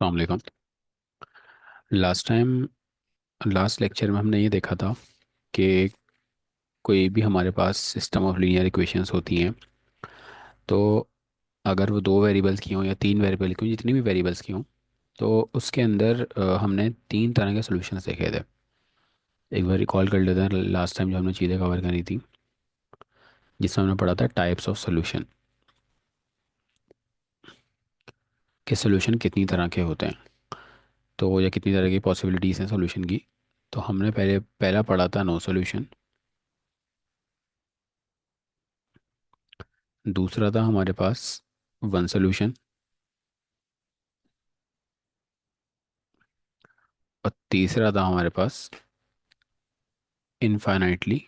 अस्सलाम वालेकुम। Last time last lecture में हमने ये देखा था कि कोई भी हमारे पास सिस्टम ऑफ लीनियर इक्वेशंस होती हैं, तो अगर वो दो वेरिएबल्स की हों या तीन वेरिएबल की हों, जितनी भी वेरिएबल्स की हों, तो उसके अंदर हमने तीन तरह के सॉल्यूशंस देखे थे। एक बार रिकॉल कर लेते हैं लास्ट टाइम जो हमने चीज़ें कवर करी थी, जिसमें हमने पढ़ा था टाइप्स ऑफ सॉल्यूशन, कि सॉल्यूशन कितनी तरह के होते हैं, तो या कितनी तरह की पॉसिबिलिटीज़ हैं सॉल्यूशन की। तो हमने पहला पढ़ा था नो सॉल्यूशन। दूसरा था हमारे पास वन सॉल्यूशन। और तीसरा था हमारे पास इनफाइनाइटली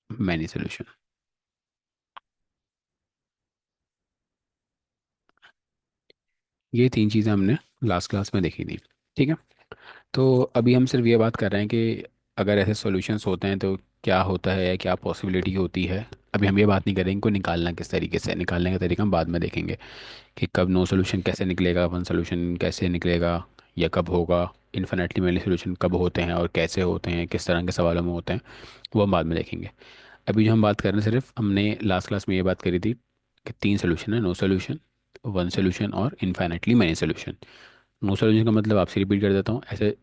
मैनी सोल्यूशन। ये तीन चीज़ें हमने लास्ट क्लास में देखी थी। ठीक है। तो अभी हम सिर्फ ये बात कर रहे हैं कि अगर ऐसे सॉल्यूशंस होते हैं तो क्या होता है या क्या पॉसिबिलिटी होती है। अभी हम ये बात नहीं करेंगे को निकालना किस तरीके से, निकालने का तरीका हम बाद में देखेंगे कि कब नो सोल्यूशन कैसे निकलेगा, वन सोल्यूशन कैसे निकलेगा, या कब होगा, इन्फिनेटली मैनी सोल्यूशन कब होते हैं और कैसे होते हैं, किस तरह के सवालों में होते हैं, वो हम बाद में देखेंगे। अभी जो हम बात कर रहे हैं, सिर्फ हमने लास्ट क्लास में ये बात करी थी कि तीन सोल्यूशन है, नो सोल्यूशन, वन सोल्यूशन और infinitely many solution. No solution का मतलब आपसे रिपीट कर देता हूँ, ऐसे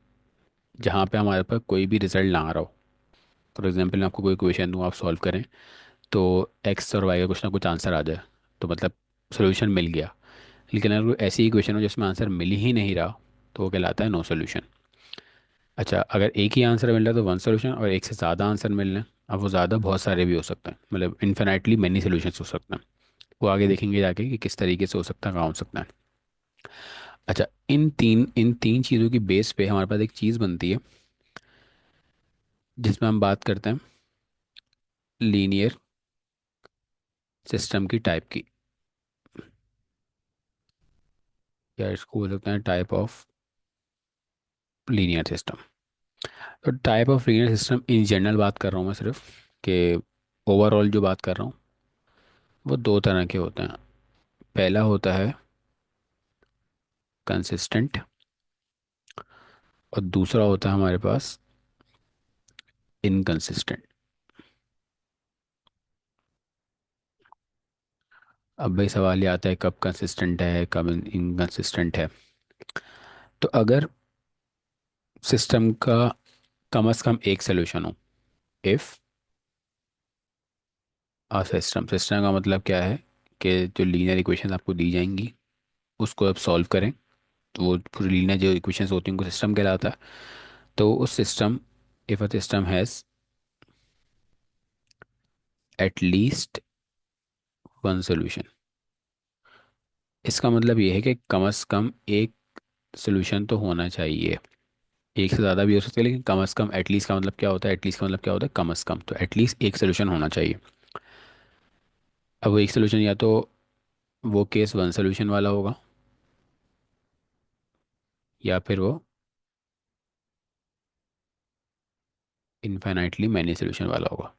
जहाँ पे हमारे पास कोई भी रिजल्ट ना आ रहा हो। फॉर एग्जाम्पल मैं आपको कोई क्वेश्चन दूँ, आप सॉल्व करें, तो एक्स और वाई का कुछ ना कुछ आंसर आ जाए, तो मतलब सोल्यूशन मिल गया। लेकिन अगर कोई ऐसी इक्वेशन हो जिसमें आंसर मिल ही नहीं रहा, तो वो कहलाता है नो सोल्यूशन। अच्छा, अगर एक ही आंसर मिल रहा है तो वन सोल्यूशन, और एक से ज़्यादा आंसर मिल रहे हैं, अब वो ज़्यादा बहुत सारे भी हो सकते हैं, मतलब इन्फिनेटली मैनी सोल्यूशंस हो सकते हैं। वो आगे देखेंगे जाके कि किस तरीके से हो सकता है, कहाँ हो सकता है। अच्छा, इन तीन चीज़ों की बेस पे हमारे पास एक चीज़ बनती है जिसमें हम बात करते हैं लीनियर सिस्टम की टाइप की, या इसको बोल सकते हैं टाइप ऑफ लीनियर सिस्टम। तो type of linear system in general बात कर रहा हूँ मैं सिर्फ, कि ओवरऑल जो बात कर रहा हूँ वो दो तरह के होते हैं। पहला होता है कंसिस्टेंट, और दूसरा होता है हमारे पास इनकंसिस्टेंट। अब भाई सवाल ये आता है कब कंसिस्टेंट है कब इनकंसिस्टेंट है। तो अगर सिस्टम का कम से कम एक सोल्यूशन हो, इफ़ आ सिस्टम, सिस्टम का मतलब क्या है कि जो लीनियर इक्वेशन आपको दी जाएंगी उसको आप सॉल्व करें, तो वो पूरी लीनियर जो इक्वेशंस होती हैं उनको सिस्टम कहलाता है। तो उस system, if a system has at least one solution, इसका मतलब ये है कि कम से कम एक सोल्यूशन तो होना चाहिए। एक से ज़्यादा भी हो सकता है, लेकिन कम से कम एटलीस्ट का मतलब क्या होता है, एटलीस्ट का मतलब क्या होता है, कम से कम, तो एटलीस्ट एक सोल्यूशन होना चाहिए। अब वो एक सोल्यूशन या तो वो केस वन सोल्यूशन वाला होगा, या फिर वो इनफाइनाइटली मैनी सोल्यूशन वाला होगा।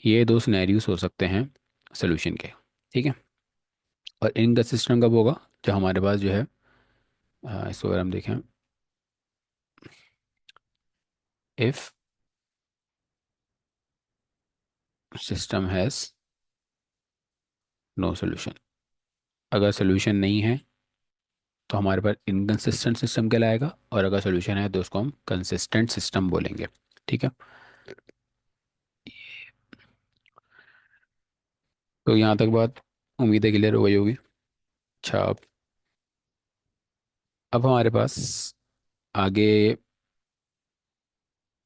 ये दो सिनेरियोस हो सकते हैं सोल्यूशन के। ठीक है। और इनका सिस्टम कब होगा, जो हमारे पास जो है, इसको अगर हम देखें, if system has no solution, अगर सोल्यूशन नहीं है तो हमारे पास इनकंसिस्टेंट सिस्टम कहलाएगा, और अगर सोल्यूशन है तो उसको हम कंसिस्टेंट सिस्टम बोलेंगे। ठीक है। तो यहाँ तक बात उम्मीद है क्लियर हो गई होगी। अच्छा, अब हमारे पास आगे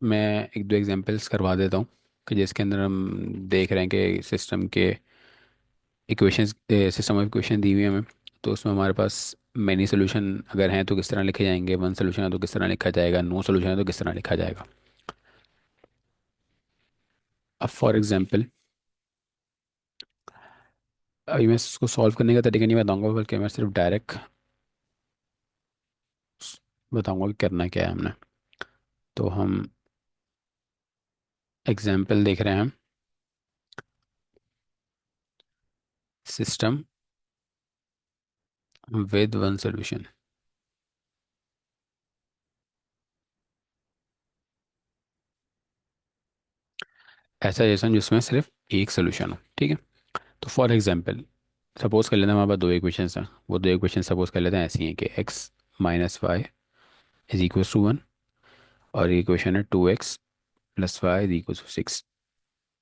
मैं एक दो एग्जांपल्स करवा देता हूँ, कि जिसके अंदर हम देख रहे हैं कि सिस्टम के इक्वेशंस, सिस्टम ऑफ इक्वेशन दी हुई है हमें। तो उसमें हमारे पास मैनी सोल्यूशन अगर हैं तो किस तरह लिखे जाएंगे, वन सोल्यूशन है तो किस तरह लिखा जाएगा, नो सोल्यूशन है तो किस तरह लिखा जाएगा। अब फॉर एग्जांपल, अभी मैं इसको सॉल्व करने का तरीका नहीं बताऊंगा, बल्कि मैं सिर्फ डायरेक्ट बताऊंगा कि करना क्या है हमने। तो हम एग्जांपल देख रहे हैं, सिस्टम विद वन सोल्यूशन। ऐसा इक्वेशन जिसमें सिर्फ एक सोल्यूशन हो, ठीक है। तो फॉर एग्जांपल सपोज कर लेते हैं हमारे पास दो इक्वेशंस हैं। वो दो इक्वेशन सपोज कर लेते हैं ऐसी हैं कि x minus y is equal to 1, और ये इक्वेशन है 2x plus y is equal to 6।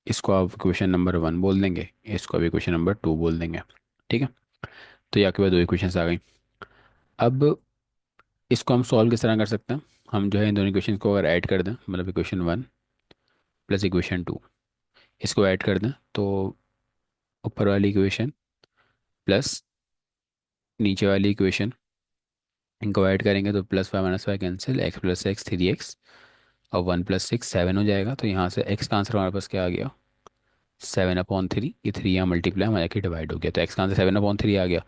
इसको आप इक्वेशन नंबर 1 बोल देंगे, इसको आप इक्वेशन नंबर 2 बोल देंगे, ठीक है। तो ये आपके पास दो इक्वेशंस आ गई। अब इसको हम सॉल्व किस तरह कर सकते हैं? हम जो है इन दोनों इक्वेशन को अगर ऐड कर दें, मतलब इक्वेशन 1 प्लस इक्वेशन 2, इसको ऐड कर दें तो ऊपर वाली इक्वेशन प्लस नीचे वाली इक्वेशन, इनको ऐड करेंगे तो plus y minus y cancel, x plus x 3x, और 1 प्लस 6 7 हो जाएगा। तो यहाँ से x का आंसर हमारे पास क्या आ गया? 7/3। ये 3 यहाँ मल्टीप्लाई हमारे की डिवाइड हो गया, तो x का आंसर 7/3 आ गया।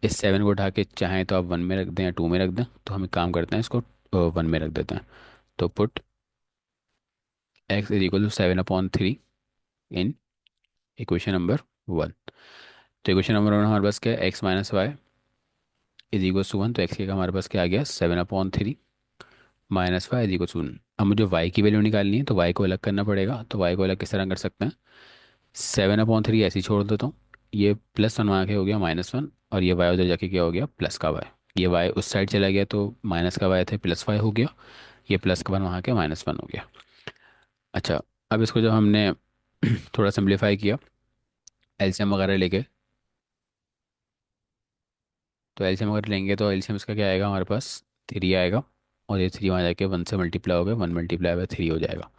इस 7 को उठा के चाहें तो आप 1 में रख दें या 2 में रख दें, तो हम एक काम करते हैं, इसको 1 में रख देते हैं। तो put x is equal to 7/3 in equation number 1। तो इक्वेशन नंबर 1 हमारे पास क्या है? x minus y is equal to 1। तो x का हमारे पास क्या आ गया? 7/3 minus y is equal to 1। अब मुझे y की वैल्यू निकालनी है, तो y को अलग करना पड़ेगा। तो y को अलग किस तरह कर सकते हैं? 7/3 ऐसे ही छोड़ देता हूँ, ये प्लस 1 वहाँ के हो गया -1, और ये y उधर जाके क्या हो गया? प्लस का y। ये y उस साइड चला गया तो माइनस का y थे प्लस y हो गया, ये प्लस का 1 वहाँ के -1 हो गया। अच्छा, अब इसको जब हमने थोड़ा सिंप्लीफाई किया एलसीएम वगैरह लेके, तो एलसीएम अगर लेंगे तो एलसीएम इसका क्या आएगा हमारे पास? 3 आएगा, और ये 3 वहाँ जाके 1 से मल्टीप्लाई हो गया, 1 × 3 हो जाएगा।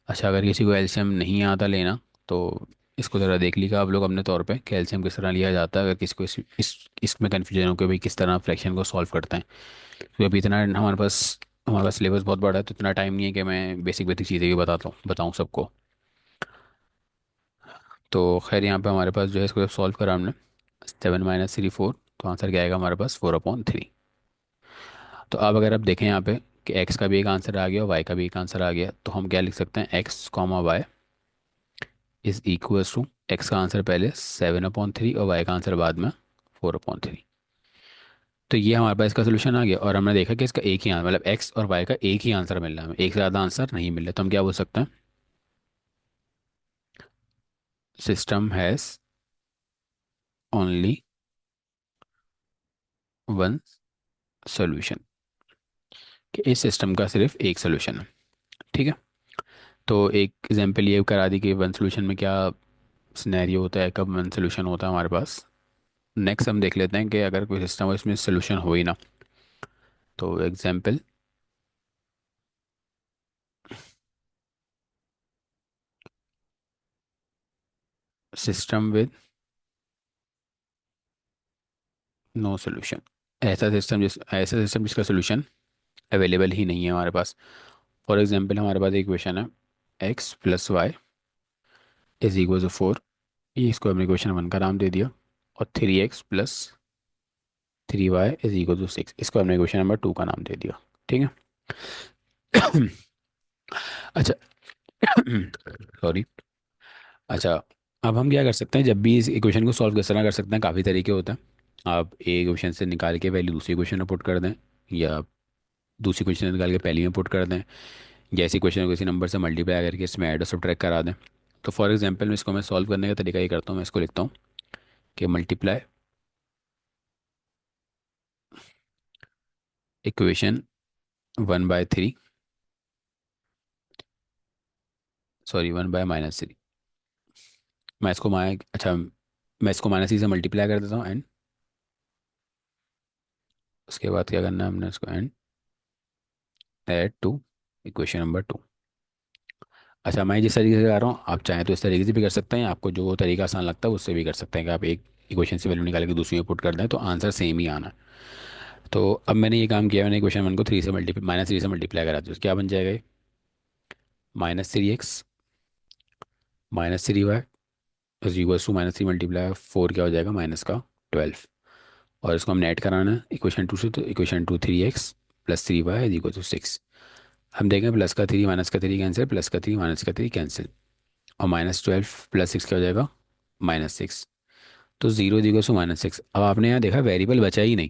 अच्छा, अगर किसी को एलसीएम नहीं आता लेना, तो इसको ज़रा देख लीजिएगा आप लोग अपने तौर पे कि एलसीएम किस तरह लिया जाता है, अगर किसी को इसमें कन्फ्यूजन हो कि भाई किस तरह फ्रैक्शन को सॉल्व करते हैं। क्योंकि अभी इतना हमारे पास सिलेबस बहुत बड़ा है, तो इतना टाइम नहीं है कि मैं बेसिक बेसिक चीज़ें भी बताऊँ सबको। तो खैर यहाँ पे हमारे पास जो है इसको जब सॉल्व करा हमने, 7 - 3 4, तो आंसर क्या आएगा हमारे पास? 4/3। तो अब अगर आप देखें यहाँ पे कि x का भी एक आंसर आ गया और y का भी एक आंसर आ गया, तो हम क्या लिख सकते हैं? x comma y is equal to, x का आंसर पहले 7/3 और y का आंसर बाद में 4/3। तो ये हमारे पास इसका सोल्यूशन आ गया, और हमने देखा कि इसका एक ही आंसर, मतलब x और y का एक ही आंसर मिल रहा है हमें, एक से ज़्यादा आंसर नहीं मिल रहा। तो हम क्या बोल सकते हैं? System has only one solution, कि इस सिस्टम का सिर्फ एक सोल्यूशन है, ठीक है। तो एक एग्जांपल ये करा दी कि वन सोल्यूशन में क्या सिनेरियो होता है, कब वन सोल्यूशन होता है हमारे पास। नेक्स्ट हम देख लेते हैं कि अगर कोई सिस्टम हो इसमें सोल्यूशन हो ही ना। तो example, system with no solution. ऐसा सिस्टम जिसका सोल्यूशन अवेलेबल ही नहीं है हमारे पास। फॉर एग्जांपल हमारे पास एक क्वेश्चन है, x plus y is equal to 4। ये इसको हमने क्वेश्चन 1 का नाम दे दिया। और 3x plus 3y is equal to 6, इसको हमने क्वेश्चन नंबर 2 का नाम दे दिया, ठीक है। अच्छा, सॉरी। अच्छा, अब हम क्या कर सकते हैं? जब भी इस इक्वेशन को सॉल्व किस तरह कर सकते हैं, काफ़ी तरीके होते हैं। आप एक क्वेश्चन से निकाल के वैल्यू दूसरी क्वेश्चन में पुट कर दें, या दूसरी क्वेश्चन से निकाल के पहली में पुट कर दें, जैसे क्वेश्चन को किसी नंबर से मल्टीप्लाई करके इसमें ऐड और सब्ट्रैक्ट करा दें। तो फॉर एग्जांपल मैं इसको मैं सॉल्व करने का तरीका ये करता हूँ, मैं इसको लिखता हूँ कि मल्टीप्लाई इक्वेशन 1/3, सॉरी 1/-3। मैं इसको माय अच्छा मैं इसको -c से मल्टीप्लाई कर देता हूँ, एंड उसके बाद क्या करना है हमने? इसको and add to equation number 2। अच्छा, मैं जिस तरीके से कर रहा हूँ, आप चाहें तो इस तरीके से भी कर सकते हैं, आपको जो तरीका आसान लगता है उससे भी कर सकते हैं, कि आप एक इक्वेशन से वैल्यू निकाल के दूसरी में पुट कर दें तो आंसर सेम ही आना है। तो अब मैंने ये काम किया, मैंने इक्वेशन 1 को 3 से मल्टीप्लाई -3 से मल्टीप्लाई करा, तो क्या बन जाएगा? ये -3x -3y is equal to -3 × 4 क्या हो जाएगा? -12। और इसको हमने ऐड कराना है इक्वेशन 2 से, तो equation 2 3x plus 3y is equal to 6। हम देखें प्लस का 3 माइनस का 3 कैंसिल, प्लस का 3 माइनस का 3 कैंसिल, और -12 प्लस 6 क्या हो जाएगा? -6। तो 0 इज इक्वल टू -6। अब आपने यहाँ देखा वेरिएबल बचा ही नहीं,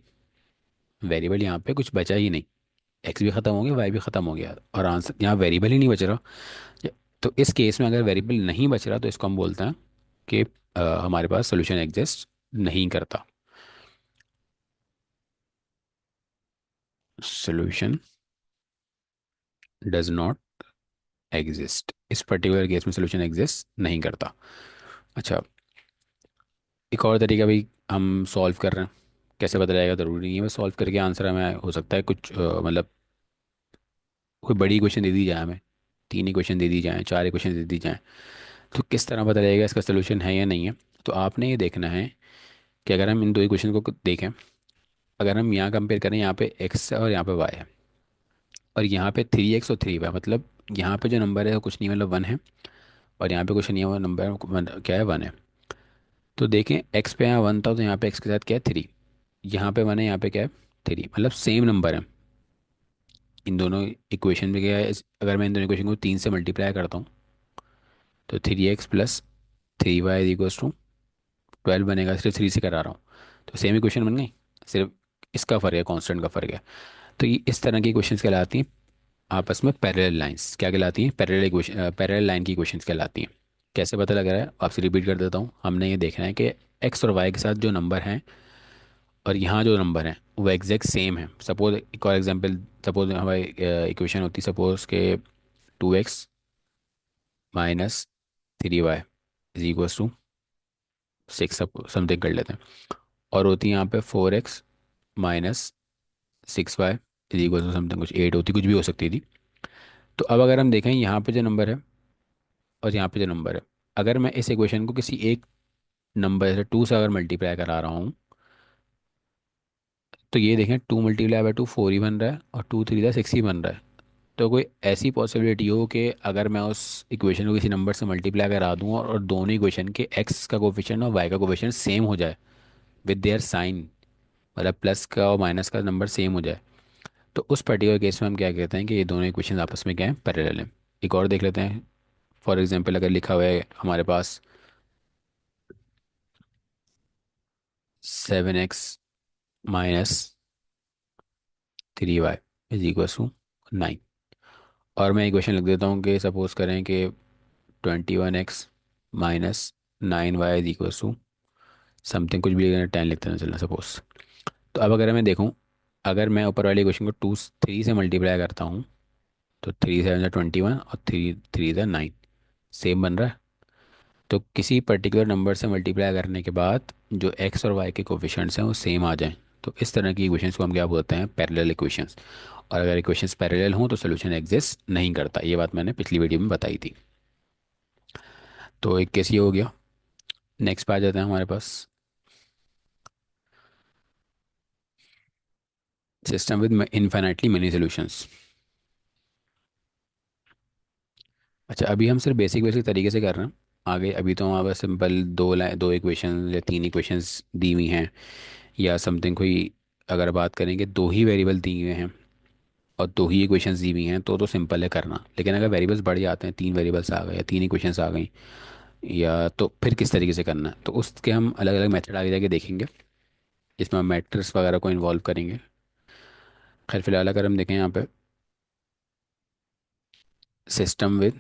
वेरिएबल यहाँ पे कुछ बचा ही नहीं। एक्स भी ख़त्म हो गया, वाई भी ख़त्म हो गया, और आंसर यहाँ वेरिएबल ही नहीं बच रहा। तो इस केस में अगर वेरिएबल नहीं बच रहा तो इसको हम बोलते हैं कि हमारे पास सोल्यूशन एग्जिस्ट नहीं करता। सोल्यूशन डज नॉट एग्जिस्ट, इस पर्टिकुलर केस में सोल्यूशन एग्जिस्ट नहीं करता। अच्छा, एक और तरीका भी हम सॉल्व कर रहे हैं। कैसे पता लगेगा ज़रूरी नहीं है बस सॉल्व करके आंसर हमें हो सकता है कुछ मतलब कोई बड़ी क्वेश्चन दे दी जाए हमें, तीन ही क्वेश्चन दे दी जाए, चार ही क्वेश्चन दे दी जाए, तो किस तरह पता लगेगा इसका सोल्यूशन है या नहीं है। तो आपने ये देखना है कि अगर हम इन दो इक्वेशन को देखें, अगर हम यहाँ कंपेयर करें, यहाँ पे एक्स है और यहाँ पे वाई है, और यहाँ पे 3x और 3y, मतलब यहाँ पे जो नंबर है वो कुछ नहीं मतलब 1 है, और यहाँ पे कुछ नहीं है वो नंबर क्या है 1 है। तो देखें एक्स पे यहाँ 1 था तो यहाँ पे एक्स के साथ क्या है 3, यहाँ पे 1 है यहाँ पे क्या है 3, मतलब सेम नंबर है। इन दोनों इक्वेशन में क्या है अगर मैं इन दोनों इक्वेशन को 3 से मल्टीप्लाई करता हूँ तो 3x plus 3y equals to 12 बनेगा, सिर्फ 3 से करा रहा हूँ तो सेम इक्वेशन बन गई, सिर्फ इसका फ़र्क है, कांस्टेंट का फ़र्क है। तो ये इस तरह की क्वेश्चंस कहलाती हैं आपस में पैरेलल लाइंस, क्या कहलाती हैं पैरेलल इक्वेशन, पैरेलल लाइन की क्वेश्चंस कहलाती हैं। कैसे पता लग रहा है आपसे रिपीट कर देता हूँ, हमने ये देखना है कि एक्स और वाई के साथ जो नंबर हैं और यहाँ जो नंबर हैं वो एग्जैक्ट सेम है। सपोज एक और एग्जांपल, सपोज हमारी इक्वेशन होती सपोज के 2x minus 3y is equals to 6, something कर लेते हैं, और होती है यहाँ पे 4x minus 6y is equal to something, कुछ 8 होती, कुछ भी हो सकती थी। तो अब अगर हम देखें यहाँ पे जो नंबर है और यहाँ पे जो नंबर है, अगर मैं इस इक्वेशन को किसी एक नंबर से 2 से अगर मल्टीप्लाई करा रहा हूँ तो ये देखें 2 मल्टीप्लाई बाय 2 4 ही बन रहा है और 2 3 6 ही बन रहा है। तो कोई ऐसी पॉसिबिलिटी हो कि अगर मैं उस इक्वेशन को किसी नंबर से मल्टीप्लाई करा दूँ और दोनों इक्वेशन के एक्स का कोफिशिएंट और वाई का कोफिशिएंट सेम हो जाए विद देयर साइन, मतलब प्लस का और माइनस का नंबर सेम हो जाए, तो उस पर्टिकुलर केस में हम क्या कहते हैं कि ये दोनों इक्वेशन आपस में क्या है पैरेलल हैं। एक और देख लेते हैं। फॉर एग्जांपल अगर लिखा हुआ है हमारे पास 7x minus 3y is equal to 9, और मैं इक्वेशन लिख देता हूँ कि सपोज करें कि 21x minus 9y is equal to something, कुछ भी 10 लिखते हैं चलना सपोज। तो अब अगर मैं देखूँ, अगर मैं ऊपर वाले इक्वेशन को 3 से मल्टीप्लाई करता हूँ तो 3 7 21 और 3 3 9 सेम बन रहा है। तो किसी पर्टिकुलर नंबर से मल्टीप्लाई करने के बाद जो एक्स और वाई के कोफिशिएंट्स हैं वो सेम आ जाएं, तो इस तरह की इक्वेशंस को हम क्या बोलते हैं पैरेलल इक्वेशंस। और अगर इक्वेशंस पैरेलल हों तो सोल्यूशन एग्जिस्ट नहीं करता, ये बात मैंने पिछली वीडियो में बताई थी। तो एक केस ये हो गया। नेक्स्ट पे आ जाते हैं हमारे पास system with infinitely many solutions. अच्छा, अभी हम सिर्फ बेसिक बेसिक तरीके से कर रहे हैं, आगे अभी तो हमारे पास सिंपल दो इक्वेशन या तीन इक्वेशंस दी हुई हैं या समथिंग कोई, अगर बात करें कि दो ही वेरिएबल दिए हुए हैं और दो ही इक्वेशंस दी हुई हैं तो सिंपल है करना। लेकिन अगर वेरिएबल्स बढ़ जाते हैं, तीन वेरिएबल्स आ गए या तीन इक्वेशंस आ गई, या तो फिर किस तरीके से करना है, तो उसके हम अलग अलग मेथड आगे जाके देखेंगे, इसमें हम मैट्रिक्स वगैरह को इन्वॉल्व करेंगे। खैर फिलहाल अगर हम देखें यहाँ पे सिस्टम विद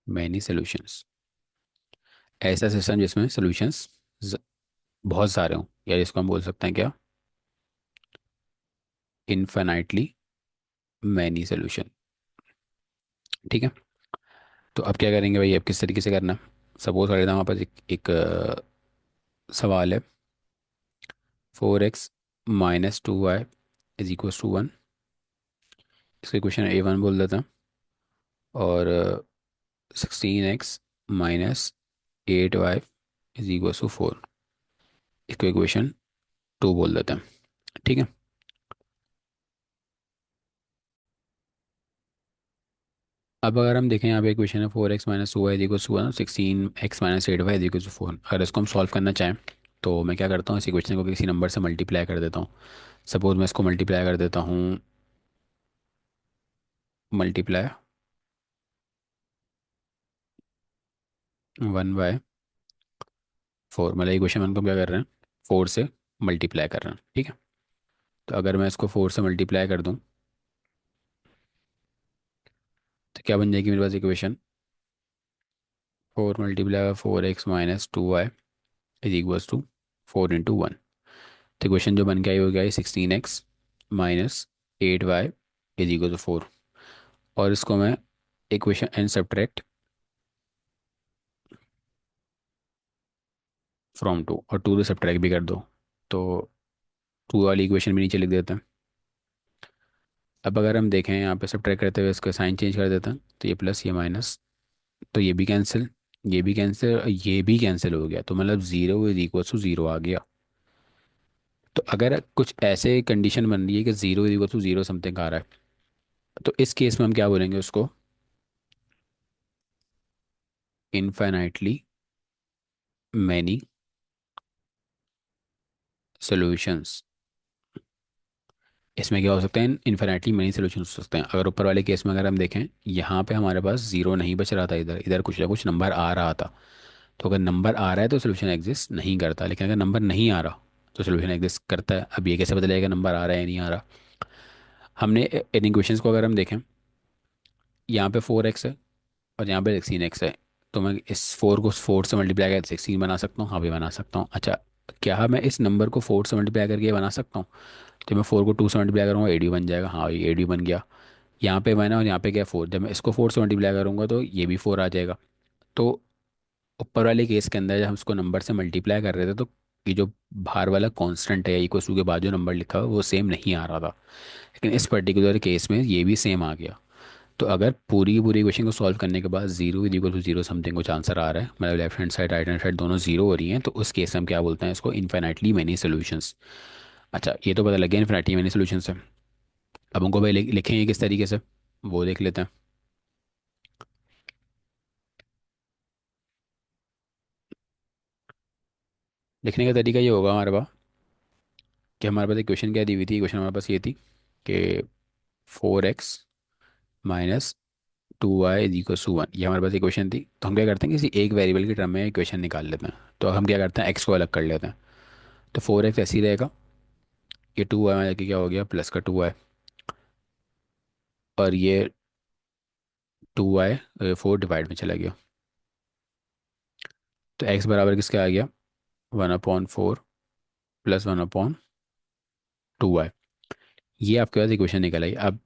मैनी सॉल्यूशंस, ऐसा सिस्टम जिसमें सॉल्यूशंस बहुत सारे हों, या जिसको हम बोल सकते हैं क्या इनफाइनाइटली मैनी सॉल्यूशन। ठीक है, तो अब क्या करेंगे भाई, अब किस तरीके से करना है। सपोज कर लेता हूँ हमारे पास एक सवाल है 4x minus 2y is equal to 1, इसका क्वेश्चन A1 बोल देता हूँ, और 16x minus 8y is equal to 4, इसको इक्वेशन 2 बोल देते हैं। ठीक है, अब अगर हम देखें यहाँ पे इक्वेशन है 4x minus 2y is equal to 1, 16x minus 8y is equal to 4। अगर इसको हम सॉल्व करना चाहें तो मैं क्या करता हूँ, इस इक्वेशन को किसी नंबर से मल्टीप्लाई कर देता हूँ। सपोज मैं इसको मल्टीप्लाई कर देता हूँ, मल्टीप्लाई 1 बाय फोर मतलब इक्वेशन वन को हम क्या कर रहे हैं, फोर से मल्टीप्लाई कर रहे हैं, ठीक है। तो अगर मैं इसको फोर से मल्टीप्लाई कर दूं तो क्या बन जाएगी मेरे पास equation, four multiply four x minus two y is equals to four into one. तो इक्वेशन जो बन के आई हो गया sixteen x minus eight y is equal to four. और इसको मैं equation and subtract from two, और टू से सब्ट्रैक्ट भी कर दो तो टू वाली इक्वेशन भी नीचे लिख देते हैं। अब अगर हम देखें यहाँ पे सब्ट्रैक्ट करते हुए इसका साइन चेंज कर देते हैं, तो ये प्लस ये माइनस, तो ये भी कैंसिल, ये भी कैंसिल और ये भी कैंसिल हो गया, तो मतलब zero is equal to zero आ गया। तो अगर कुछ ऐसे कंडीशन बन रही है कि zero is equal to zero something आ रहा है, तो इस केस में हम क्या बोलेंगे उसको, इनफाइनाइटली मैनी सॉल्यूशंस। इसमें क्या हो सकते हैं, इन्फिनिटली मेनी सोल्यूशन हो सकते हैं। अगर ऊपर वाले केस में अगर हम देखें, यहाँ पे हमारे पास जीरो नहीं बच रहा था, इधर इधर कुछ ना कुछ नंबर आ रहा था। तो अगर नंबर आ रहा है तो सोल्यूशन एग्जिस्ट नहीं करता, लेकिन अगर नंबर नहीं आ रहा तो सोल्यूशन एग्जिस्ट करता है। अब ये कैसे पता लगेगा नंबर आ रहा है या नहीं आ रहा। हमने इन इक्वेशंस को अगर हम देखें, यहाँ पे फोर एक्स है और यहाँ पे सिक्सटीन एक्स है, तो मैं इस फोर को फोर से मल्टीप्लाई करके सिक्सटीन बना सकता हूँ, हाँ भी बना सकता हूँ। अच्छा, क्या मैं इस नंबर को फोर से मल्टीप्लाई करके ये बना सकता हूँ, तो मैं फोर को टू से मल्टीप्लाई करूँगा एडी बन जाएगा, हाँ ये एडी बन गया। यहाँ पे मैंने और यहाँ पे क्या फोर, जब मैं इसको फोर से मल्टीप्लाई करूँगा तो ये भी फोर आ जाएगा। तो ऊपर वाले केस के अंदर जब हम इसको नंबर से मल्टीप्लाई कर रहे थे तो ये जो बाहर वाला कांस्टेंट है इक्वल टू के बाद जो नंबर लिखा हुआ है वो सेम नहीं आ रहा था, लेकिन इस पर्टिकुलर केस में ये भी सेम आ गया। तो अगर पूरी की पूरी इक्वेशन को सॉल्व करने के बाद zero is equal to zero something कुछ आंसर आ रहा है, मतलब left hand side right hand side दोनों जीरो हो रही हैं, तो उस केस में हम क्या बोलते हैं इसको, इन्फिनिटली मेनी सॉल्यूशंस। अच्छा, ये तो पता लग गया इन्फिनिटली मेनी सॉल्यूशंस है। अब उनको भाई लिखें ये किस तरीके से, वो देख लेते हैं। लिखने का तरीका ये होगा हमारे पास कि हमारे पास एक क्वेश्चन क्या दी हुई थी, क्वेश्चन हमारे पास ये थी कि four x minus two y is equal to one, ये हमारे पास इक्वेशन थी। तो हम क्या करते हैं, किसी एक वेरिएबल की टर्म में इक्वेशन निकाल लेते हैं। तो हम क्या करते हैं, एक्स को अलग कर लेते हैं। तो फोर एक्स ऐसे ही रहेगा, ये टू वाई में जाके क्या हो गया प्लस का टू वाई, और ये टू वाई फोर डिवाइड में चला गया। तो एक्स बराबर किसके आ गया, one upon four plus one upon two y. ये आपके पास इक्वेशन निकल आई। अब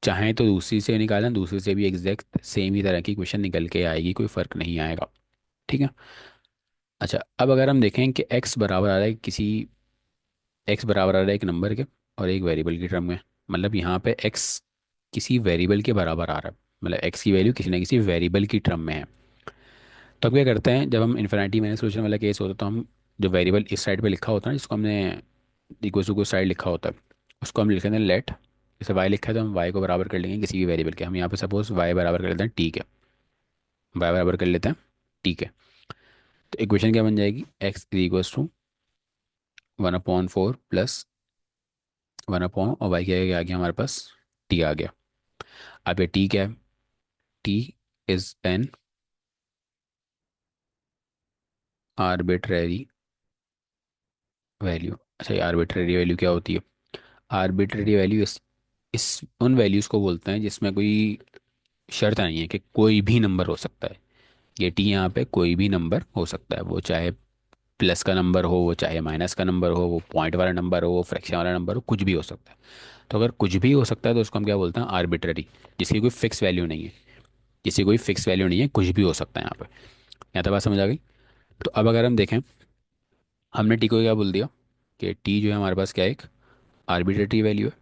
चाहें तो दूसरी से निकालें, दूसरी से भी एग्जैक्ट सेम ही तरह की इक्वेशन निकल के आएगी, कोई फ़र्क नहीं आएगा, ठीक है। अच्छा, अब अगर हम देखें कि x बराबर आ रहा है किसी, x बराबर आ रहा है एक नंबर के और एक वेरिएबल की टर्म में, मतलब यहाँ पे x किसी वेरिएबल के बराबर आ रहा है, मतलब x की वैल्यू किसी ना किसी वेरिएबल की टर्म में है। तो अब क्या करते हैं, जब हम इन्फिनिटी माइनस सोल्यूशन वाला केस होता है तो हम जो वेरिएबल इस साइड पे लिखा होता है ना, जिसको हमने इक्वल टू को साइड लिखा होता है, उसको हम लिख लेते हैं लेट, जैसे y लिखा है तो हम y को बराबर कर लेंगे किसी भी वेरिएबल के। हम यहाँ पे सपोज y बराबर कर लेते हैं, ठीक है, y बराबर कर लेते हैं, ठीक है। तो इक्वेशन क्या बन जाएगी, x is equal to one upon four plus one upon और वाई क्या आ गया हमारे पास, टी आ गया। अब ये टी क्या है, T is an arbitrary value. अच्छा, ये आर्बिट्रेरी वैल्यू क्या होती है, आर्बिट्रेरी वैल्यू इस उन वैल्यूज़ को बोलते हैं जिसमें कोई शर्त नहीं है कि कोई भी नंबर हो सकता है। ये टी यहाँ पे कोई भी नंबर हो सकता है, वो चाहे प्लस का नंबर हो, वो चाहे माइनस का नंबर हो, वो पॉइंट वाला नंबर हो, वो फ्रैक्शन वाला नंबर हो, कुछ भी हो सकता है। तो अगर कुछ भी हो सकता है तो उसको हम क्या बोलते हैं, आर्बिट्ररी, जिसकी कोई फिक्स वैल्यू नहीं है, जिसकी कोई फिक्स वैल्यू नहीं है, कुछ भी हो सकता है यहाँ पे। यहाँ तक बात समझ आ गई। तो अब अगर हम देखें, हमने टी को क्या बोल दिया कि टी जो है हमारे पास क्या है, एक आर्बिट्रेटरी वैल्यू है,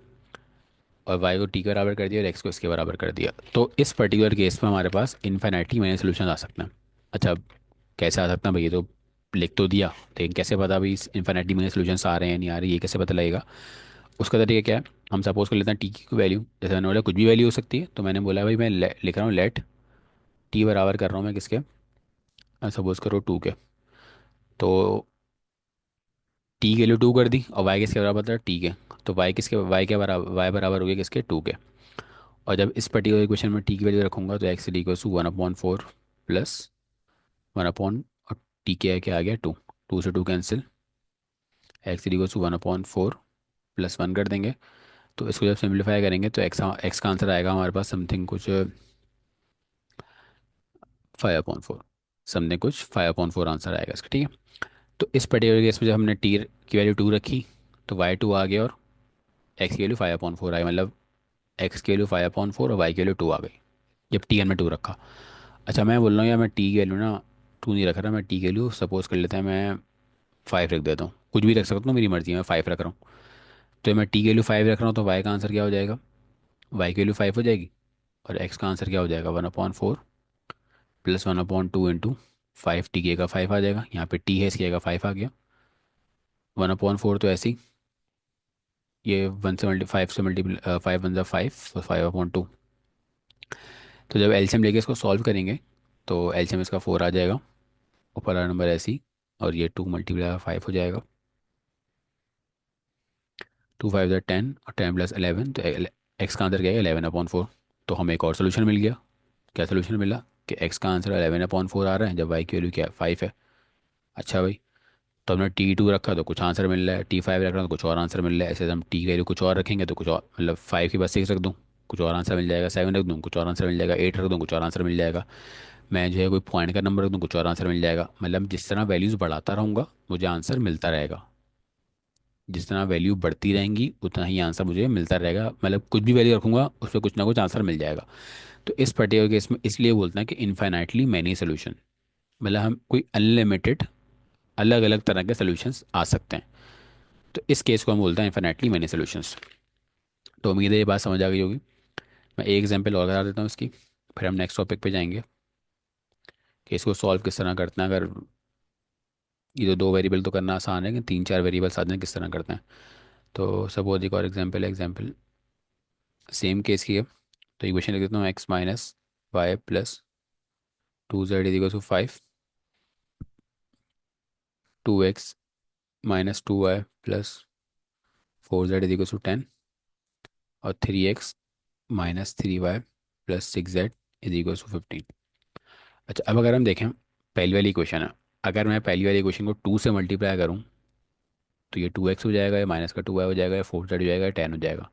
और वाई को टी के बराबर कर दिया और एक्स को इसके बराबर कर दिया। तो इस पर्टिकुलर केस में हमारे पास इन्फिनिटी मैंने सोल्यूशन आ सकते हैं। अच्छा, अब कैसे आ सकता है भाई, ये तो लिख तो दिया, लेकिन कैसे पता भाई इस इन्फिनिटी मैंने सोल्यूशन आ रहे हैं नहीं आ रहे, ये कैसे पता लगेगा। उसका तरीका क्या है, हम सपोज कर लेते हैं टी की वैल्यू, जैसे मैंने बोला कुछ भी वैल्यू हो सकती है, तो मैंने बोला भाई मैं लिख रहा हूँ लेट टी बराबर कर रहा हूँ मैं किसके, सपोज करो टू के। तो टी के लिए टू कर दी और वाई किसके बराबर था, टी के। तो वाई किसके, वाई के बराबर, वाई बराबर हो गया किसके, टू के। और जब इस पर्टिकुलर इक्वेशन में टी की वैल्यू रखूंगा तो x equal to one upon four plus one upon, और टी के क्या आ गया टू। टू से two cancel, x is equal to 1/4 plus one कर देंगे। तो इसको जब सिंप्लीफाई करेंगे तो एक्स का आंसर आएगा हमारे पास समथिंग कुछ 5/4, समथिंग कुछ 5/4 आंसर आएगा इसका, ठीक है। तो इस पर्टिकुलर केस में जब हमने टी की वैल्यू टू रखी तो वाई टू आ गया और एक्स की वैल्यू 5/4 आई, मतलब एक्स की वैल्यू 5/4 और वाई की वैल्यू टू आ गई जब टी हमने टू रखा। अच्छा मैं बोल रहा हूँ यार, मैं टी की वैल्यू ना टू नहीं रख रहा, मैं टी की वैल्यू सपोज कर लेते हैं मैं 5 रख देता हूँ, कुछ भी रख सकता हूँ, मेरी मर्जी है, मैं 5 रख रहा हूँ। तो मैं टी की वैल्यू 5 रख रहा हूँ तो वाई का आंसर क्या हो जाएगा, वाई की वैल्यू 5 हो जाएगी, और एक्स का आंसर क्या हो जाएगा 1/4 प्लस 1/2 इंटू 5, टी की का 5 आ जाएगा, यहाँ पे टी है इसकी जगह 5 आ गया। 1/4 तो ऐसे ही, ये 1 से मल्टी 5 से मल्टीपल 5 1 5, तो 5/2। तो जब एलसीएम लेके इसको सॉल्व करेंगे तो एलसीएम इसका 4 आ जाएगा, ऊपर वाला नंबर ऐसे ही, और ये 2 मल्टीप्लाई 5 हो जाएगा, 2 5 ज़ा 10 और 10 प्लस 11, तो एक्स का आंसर क्या है 11/4। तो हमें एक और सोल्यूशन मिल गया। क्या सोल्यूशन मिला कि एक्स का आंसर 11/4 आ रहा है जब वाई की वैल्यू क्या है 5 है। अच्छा भाई, तो हमने टी टू रखा तो कुछ आंसर मिल रहा है, टी फाइव रख रहा तो कुछ और आंसर मिल रहा है, ऐसे हम टी की वैल्यू कुछ और रखेंगे तो कुछ और, मतलब 5 की बस 6 रख दूँ कुछ और आंसर मिल जाएगा, 7 रख दूँ कुछ और आंसर मिल जाएगा, 8 रख दूँ कुछ और आंसर मिल जाएगा, मैं जो है कोई पॉइंट का नंबर रख दूँ कुछ और आंसर मिल जाएगा। मतलब जिस तरह वैल्यूज़ बढ़ाता रहूँगा मुझे आंसर मिलता रहेगा, जिस तरह वैल्यू बढ़ती रहेंगी उतना ही आंसर मुझे मिलता रहेगा, मतलब कुछ भी वैल्यू रखूँगा उस पर कुछ ना कुछ आंसर मिल जाएगा। तो इस पर्टिकुलर केस में इसलिए बोलते हैं कि इनफाइनाइटली मैनी सोल्यूशन, मतलब हम कोई अनलिमिटेड अलग अलग तरह के सोल्यूशंस आ सकते हैं। तो इस केस को हम बोलते हैं इनफाइनाइटली मैनी सोल्यूशंस। तो उम्मीद है ये बात समझ आ गई होगी। मैं एक एग्जांपल और बता देता हूँ इसकी, फिर हम नेक्स्ट टॉपिक पे जाएंगे कि इसको सॉल्व किस तरह करते हैं। अगर ये तो दो वेरिएबल तो करना आसान है कि तीन चार वेरिएबल्स आते हैं किस तरह करते हैं। तो सपोज एक और एग्जांपल सेम केस की है। तो इक्वेशन लिख देता हूँ x minus y plus 2z is equal to 5, 2x minus 2y plus 4z is equal to 10, और 3x minus 3y plus 6z is equal to 15। अच्छा अब अगर हम देखें, पहली वाली इक्वेशन है, अगर मैं पहली वाली इक्वेशन को 2 से मल्टीप्लाई करूँ तो ये 2x हो जाएगा, या माइनस का 2y हो जाएगा, या 4z हो जाएगा, या 10 हो जाएगा।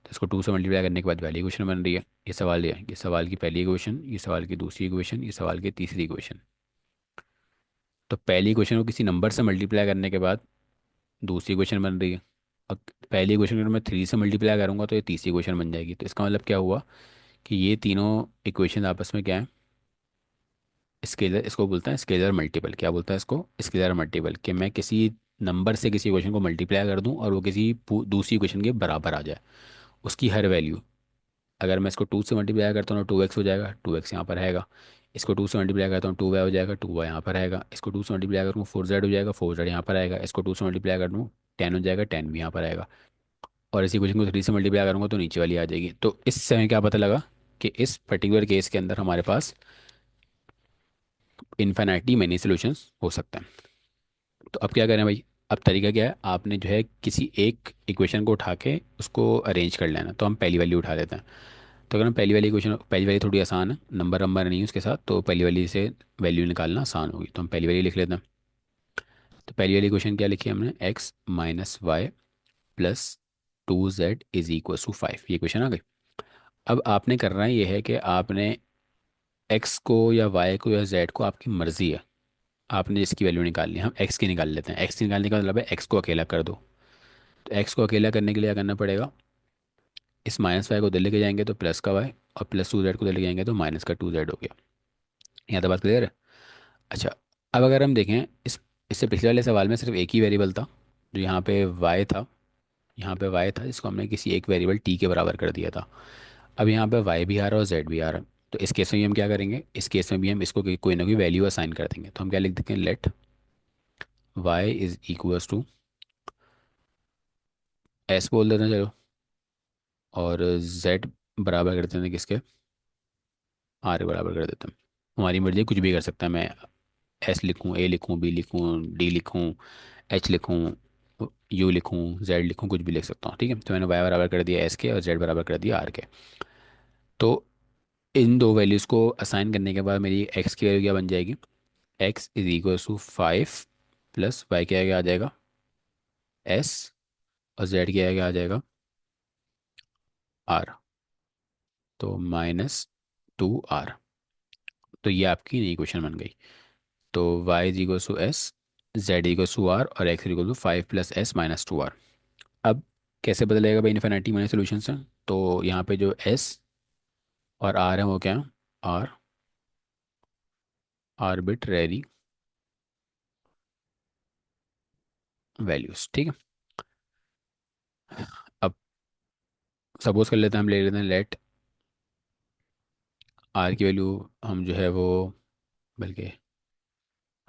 तो इसको 2 से मल्टीप्लाई करने के बाद पहली इक्वेशन बन रही है। ये सवाल की पहली इक्वेशन, ये सवाल की दूसरी इक्वेशन, ये सवाल की तीसरी इक्वेशन। तो पहली इक्वेशन को किसी नंबर से मल्टीप्लाई करने के बाद दूसरी इक्वेशन बन रही है, और पहली इक्वेशन अगर मैं 3 से मल्टीप्लाई करूँगा तो ये तीसरी इक्वेशन बन जाएगी। तो इसका मतलब क्या हुआ कि ये तीनों इक्वेशन आपस में क्या है, स्केलर, इसको बोलते हैं स्केलर मल्टीपल। क्या बोलता है इसको, स्केलर मल्टीपल, कि मैं किसी नंबर से किसी इक्वेशन को मल्टीप्लाई कर दूं और वो किसी दूसरी इक्वेशन के बराबर आ जाए, उसकी हर वैल्यू। अगर मैं इसको 2 से मल्टीप्लाई करता हूँ तो 2x हो जाएगा, 2x यहाँ पर रहेगा। इसको 2 से मल्टीप्लाई करता हूँ 2y हो जाएगा, 2y यहाँ पर रहेगा। इसको 2 से मल्टीप्लाई करूँ 4z हो जाएगा, 4z यहाँ पर आएगा। इसको 2 से मल्टीप्लाई कर दूँ 10 हो जाएगा, 10 भी यहाँ पर आएगा। और इसी क्वेश्चन को 3 से मल्टीप्लाई करूँगा तो नीचे वाली आ जाएगी। तो इस समय क्या पता लगा कि इस पर्टिकुलर केस के अंदर हमारे पास इन्फिनिटी मैनी सॉल्यूशंस हो सकते हैं। तो अब क्या करें भाई, अब तरीका क्या है, आपने जो है किसी एक इक्वेशन को उठा के उसको अरेंज कर लेना। तो हम पहली वैल्यू उठा लेते हैं। तो अगर हम पहली वाली इक्वेशन, पहली वाली थोड़ी आसान है, नंबर नंबर नहीं है उसके साथ, तो पहली वाली से वैल्यू निकालना आसान होगी, तो हम पहली वाली लिख लेते हैं। तो पहली वाली इक्वेशन क्या लिखी है हमने, x minus y plus 2z is equal to 5, ये इक्वेशन आ गई। अब आपने करना ये है कि आपने एक्स को या वाई को या जेड को, आपकी मर्जी है, आपने जिसकी वैल्यू निकालनी है, हम एक्स की निकाल लेते हैं। एक्स की निकालने का मतलब है एक्स को अकेला कर दो। तो एक्स को अकेला करने के लिए क्या करना पड़ेगा, इस माइनस वाई को इधर लेके जाएंगे तो प्लस का वाई, और प्लस 2z को इधर लेके जाएंगे तो माइनस का 2z हो गया। यहाँ तो बात क्लियर है। अच्छा अब अगर हम देखें इससे पिछले वाले सवाल में सिर्फ एक ही वेरिएबल था, जो यहाँ पे वाई था, यहाँ पे वाई था जिसको हमने किसी एक वेरिएबल टी के बराबर कर दिया था। अब यहाँ पे वाई भी आ रहा है और जेड भी आ रहा है। तो इस केस में भी हम क्या करेंगे, इस केस में भी हम इसको कोई ना कोई वैल्यू असाइन कर देंगे। तो हम क्या लिख देते हैं, let y is equals to s बोल देते हैं चलो, और जेड बराबर कर देते हैं किसके, आर के बराबर कर देते हैं। हमारी मर्जी है, कुछ भी कर सकता है, मैं एस लिखूँ, ए लिखूँ, बी लिखूँ, डी लिखूँ, एच लिखूँ, यू लिखूँ, जेड लिखूँ, कुछ भी लिख सकता हूँ, ठीक है। तो मैंने वाई बराबर कर दिया एस के और जेड बराबर कर दिया आर के। तो इन दो वैल्यूज़ को असाइन करने के बाद मेरी एक्स की वैल्यू क्या बन जाएगी, x is equal to 5 plus y के आगे आ जाएगा एस, और जेड के आगे आ जाएगा आर, तो -2 r। तो ये आपकी नई क्वेश्चन बन गई। तो y is equal to s, z equal to r, और x equal to 5 + s - 2r। अब कैसे बदलेगा भाई इन्फिनिटी माइनस सोल्यूशन से? तो यहाँ पे जो s और r है वो क्या है? r आर्बिट्रेरी वैल्यूज, ठीक है। अब सपोज कर लेते हैं, हम ले लेते हैं लेट r की वैल्यू, हम जो है वो, बल्कि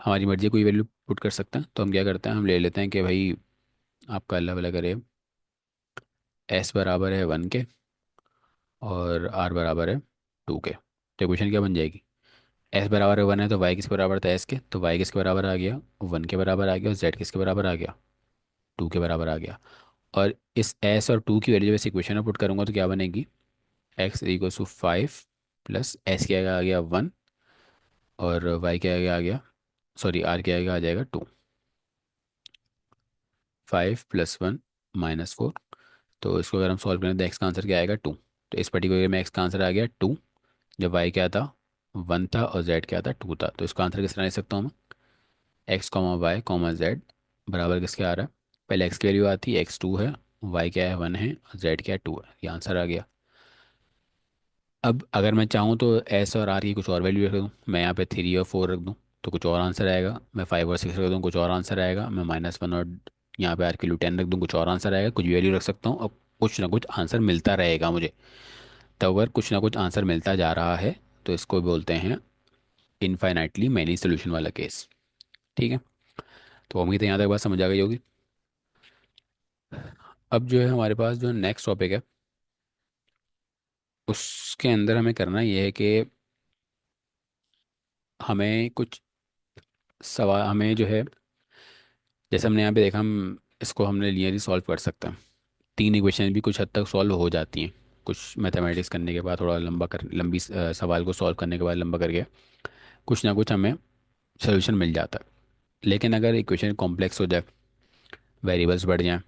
हमारी मर्जी कोई वैल्यू पुट कर सकते हैं। तो हम क्या करते हैं, हम ले लेते हैं कि भाई आपका अल्लाह भला करे, s बराबर है 1 के और r बराबर है 2 के। तो इक्वेशन क्या बन जाएगी? s बराबर है 1 है तो y किसके बराबर था? s के, तो y किसके बराबर आ गया? 1 के बराबर आ गया। और z किसके बराबर आ गया? 2 के बराबर आ गया। और इस s और 2 की वैल्यू जब इस इक्वेशन में पुट करूंगा तो क्या बनेगी? x equal to 5 plus s के आगे आ गया 1, और y के आगे आ गया, सॉरी r के आगे आ जाएगा 2। 5 + 1 - 4। तो इसको अगर हम सॉल्व करें तो x का आंसर क्या आएगा? 2। तो इस पर्टिकुलर में x का आंसर आ गया 2, जब y क्या था? 1 था, और z क्या था? 2 था। तो इसका आंसर किस तरह लिख सकता हूँ मैं? X comma y comma z बराबर किसके आ रहा है? पहले x की वैल्यू आती है, x 2 है, y क्या है? 1 है, और z क्या है? 2 है। ये आंसर आ गया। अब अगर मैं चाहूँ तो s और r की कुछ और वैल्यू रख दूँ, मैं यहाँ पे 3 और 4 रख दूँ तो कुछ और आंसर आएगा। मैं 5 और 6 रख दूँ, कुछ और आंसर आएगा। मैं -1 और यहाँ पे r की वैल्यू 10 रख दूँ, कुछ और आंसर आएगा। कुछ भी वैल्यू रख सकता हूँ और कुछ ना कुछ आंसर मिलता रहेगा मुझे। तो अगर कुछ ना कुछ आंसर मिलता जा रहा है तो इसको बोलते हैं इनफाइनाइटली मैनी सोल्यूशन वाला केस, ठीक है। तो उम्मीद है यहाँ तक बात समझ आ गई होगी। अब जो है हमारे पास जो नेक्स्ट टॉपिक है, उसके अंदर हमें करना ये है कि हमें कुछ सवाल, हमें जो है, जैसे हमने यहाँ पे देखा, हम इसको हमने लिनियरली सॉल्व कर सकते हैं। 3 इक्वेशन भी कुछ हद तक सॉल्व हो जाती हैं, कुछ मैथमेटिक्स करने के बाद, थोड़ा लंबी सवाल को सॉल्व करने के बाद, लंबा करके कुछ ना कुछ हमें सोल्यूशन मिल जाता है। लेकिन अगर इक्वेशन कॉम्प्लेक्स हो जाए, वेरिएबल्स बढ़ जाएं,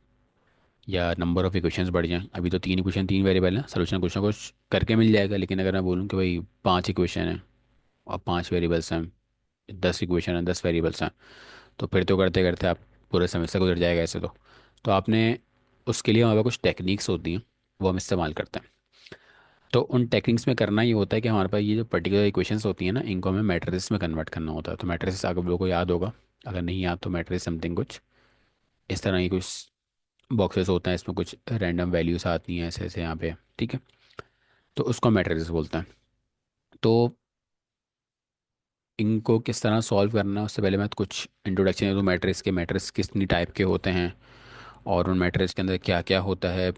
या नंबर ऑफ इक्वेशंस बढ़ जाएं, अभी तो 3 इक्वेशन 3 वेरिएबल हैं, सोल्यूशन कुछ ना कुछ करके मिल जाएगा। लेकिन अगर मैं बोलूँ कि भाई 5 इक्वेशन है और 5 वेरिएबल्स हैं, 10 इक्वेशन है, 10 वेरिएबल्स हैं, तो फिर तो करते करते आप पूरे सेमेस्टर गुजर जाएगा ऐसे तो आपने, उसके लिए हमारे पास कुछ टेक्निक्स होती हैं, वो हम इस्तेमाल करते हैं। तो उन टेक्निक्स में करना ये होता है कि हमारे पास ये जो पर्टिकुलर इक्वेशंस होती हैं ना, इनको हमें मैट्रिसेस में कन्वर्ट करना होता है। तो मैट्रिसेस आप लोगों को याद होगा, अगर नहीं याद तो मैट्रिस समथिंग कुछ इस तरह की कुछ बॉक्सेस होते हैं, इसमें कुछ रैंडम वैल्यूज आती हैं ऐसे ऐसे यहाँ पे, ठीक है। तो उसको मैट्रिसेस बोलते हैं। तो इनको किस तरह सॉल्व करना है उससे पहले मैं तो कुछ इंट्रोडक्शन दे दूँ मैट्रिक्स के, मैट्रिक्स कितनी टाइप के होते हैं, और उन मैट्रिक्स के अंदर क्या क्या होता है,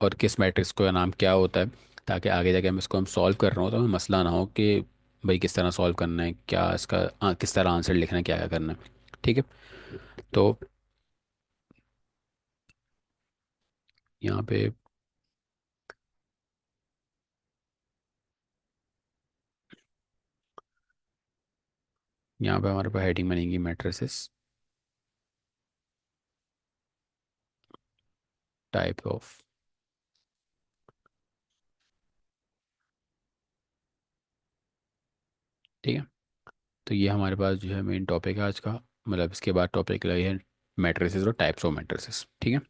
और किस मैट्रिक्स का नाम क्या होता है, ताकि आगे जाके हम इसको हम सॉल्व कर रहे हो तो हमें मसला ना हो कि भाई किस तरह सॉल्व करना है, क्या इसका किस तरह आंसर लिखना है, क्या क्या करना है, ठीक है। तो यहाँ पे, यहाँ पे हमारे पास हेडिंग बनेगी मैट्रिसेस टाइप ऑफ, ठीक है। तो ये हमारे पास जो है मेन टॉपिक है आज का, मतलब इसके बाद टॉपिक लगे है मैट्रिसेस और टाइप्स ऑफ मैट्रिसेस, ठीक है।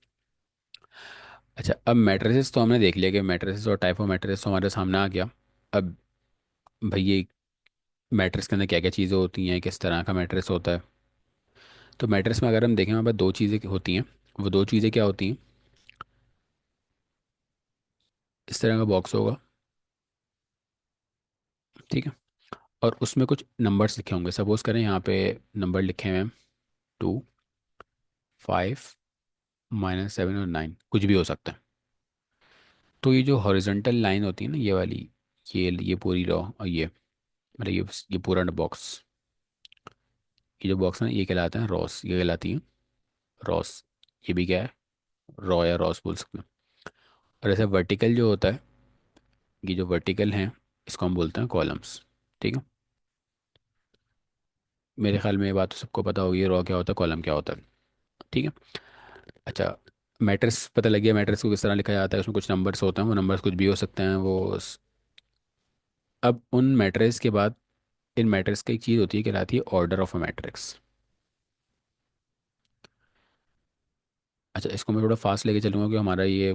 अच्छा, अब मैट्रिसेस तो हमने देख लिया कि मैट्रिसेस और टाइप ऑफ मैट्रिसेस तो हमारे सामने आ गया। अब भाई ये मैट्रिक्स के अंदर क्या क्या चीज़ें होती हैं, किस तरह का मैट्रिक्स होता है। तो मैट्रिक्स में अगर हम देखें, हमारे पास 2 चीज़ें होती हैं। वो 2 चीज़ें क्या होती हैं? इस तरह का बॉक्स होगा, ठीक है, और उसमें कुछ नंबर्स लिखे होंगे। सपोज करें यहाँ पे नंबर लिखे हुए हैं 2, 5, -7 और 9, कुछ भी हो सकता है। तो ये जो हॉरिजॉन्टल लाइन होती है ना, ये वाली, ये पूरी रो, और ये मतलब ये पूरा बॉक्स, ये जो बॉक्स है ना, ये कहलाता है रॉस, ये कहलाती है रॉस। ये भी क्या है? रॉ या रॉस बोल सकते हैं। और ऐसे वर्टिकल जो होता है, ये जो वर्टिकल हैं, इसको हम बोलते हैं कॉलम्स, ठीक है। मेरे ख्याल में ये बात तो सबको पता होगी, रॉ क्या होता है, कॉलम क्या होता है। ठीक है। अच्छा, मैट्रिक्स पता लग गया, मैट्रिक्स को किस तरह लिखा जाता है, उसमें कुछ नंबर्स होते हैं, वो नंबर्स कुछ भी हो सकते हैं अब उन मैट्रिक्स के बाद इन मैट्रिक्स की एक चीज़ होती है, कहलाती है ऑर्डर ऑफ अ मैट्रिक्स। अच्छा, इसको मैं थोड़ा फास्ट लेके चलूँगा, कि हमारा ये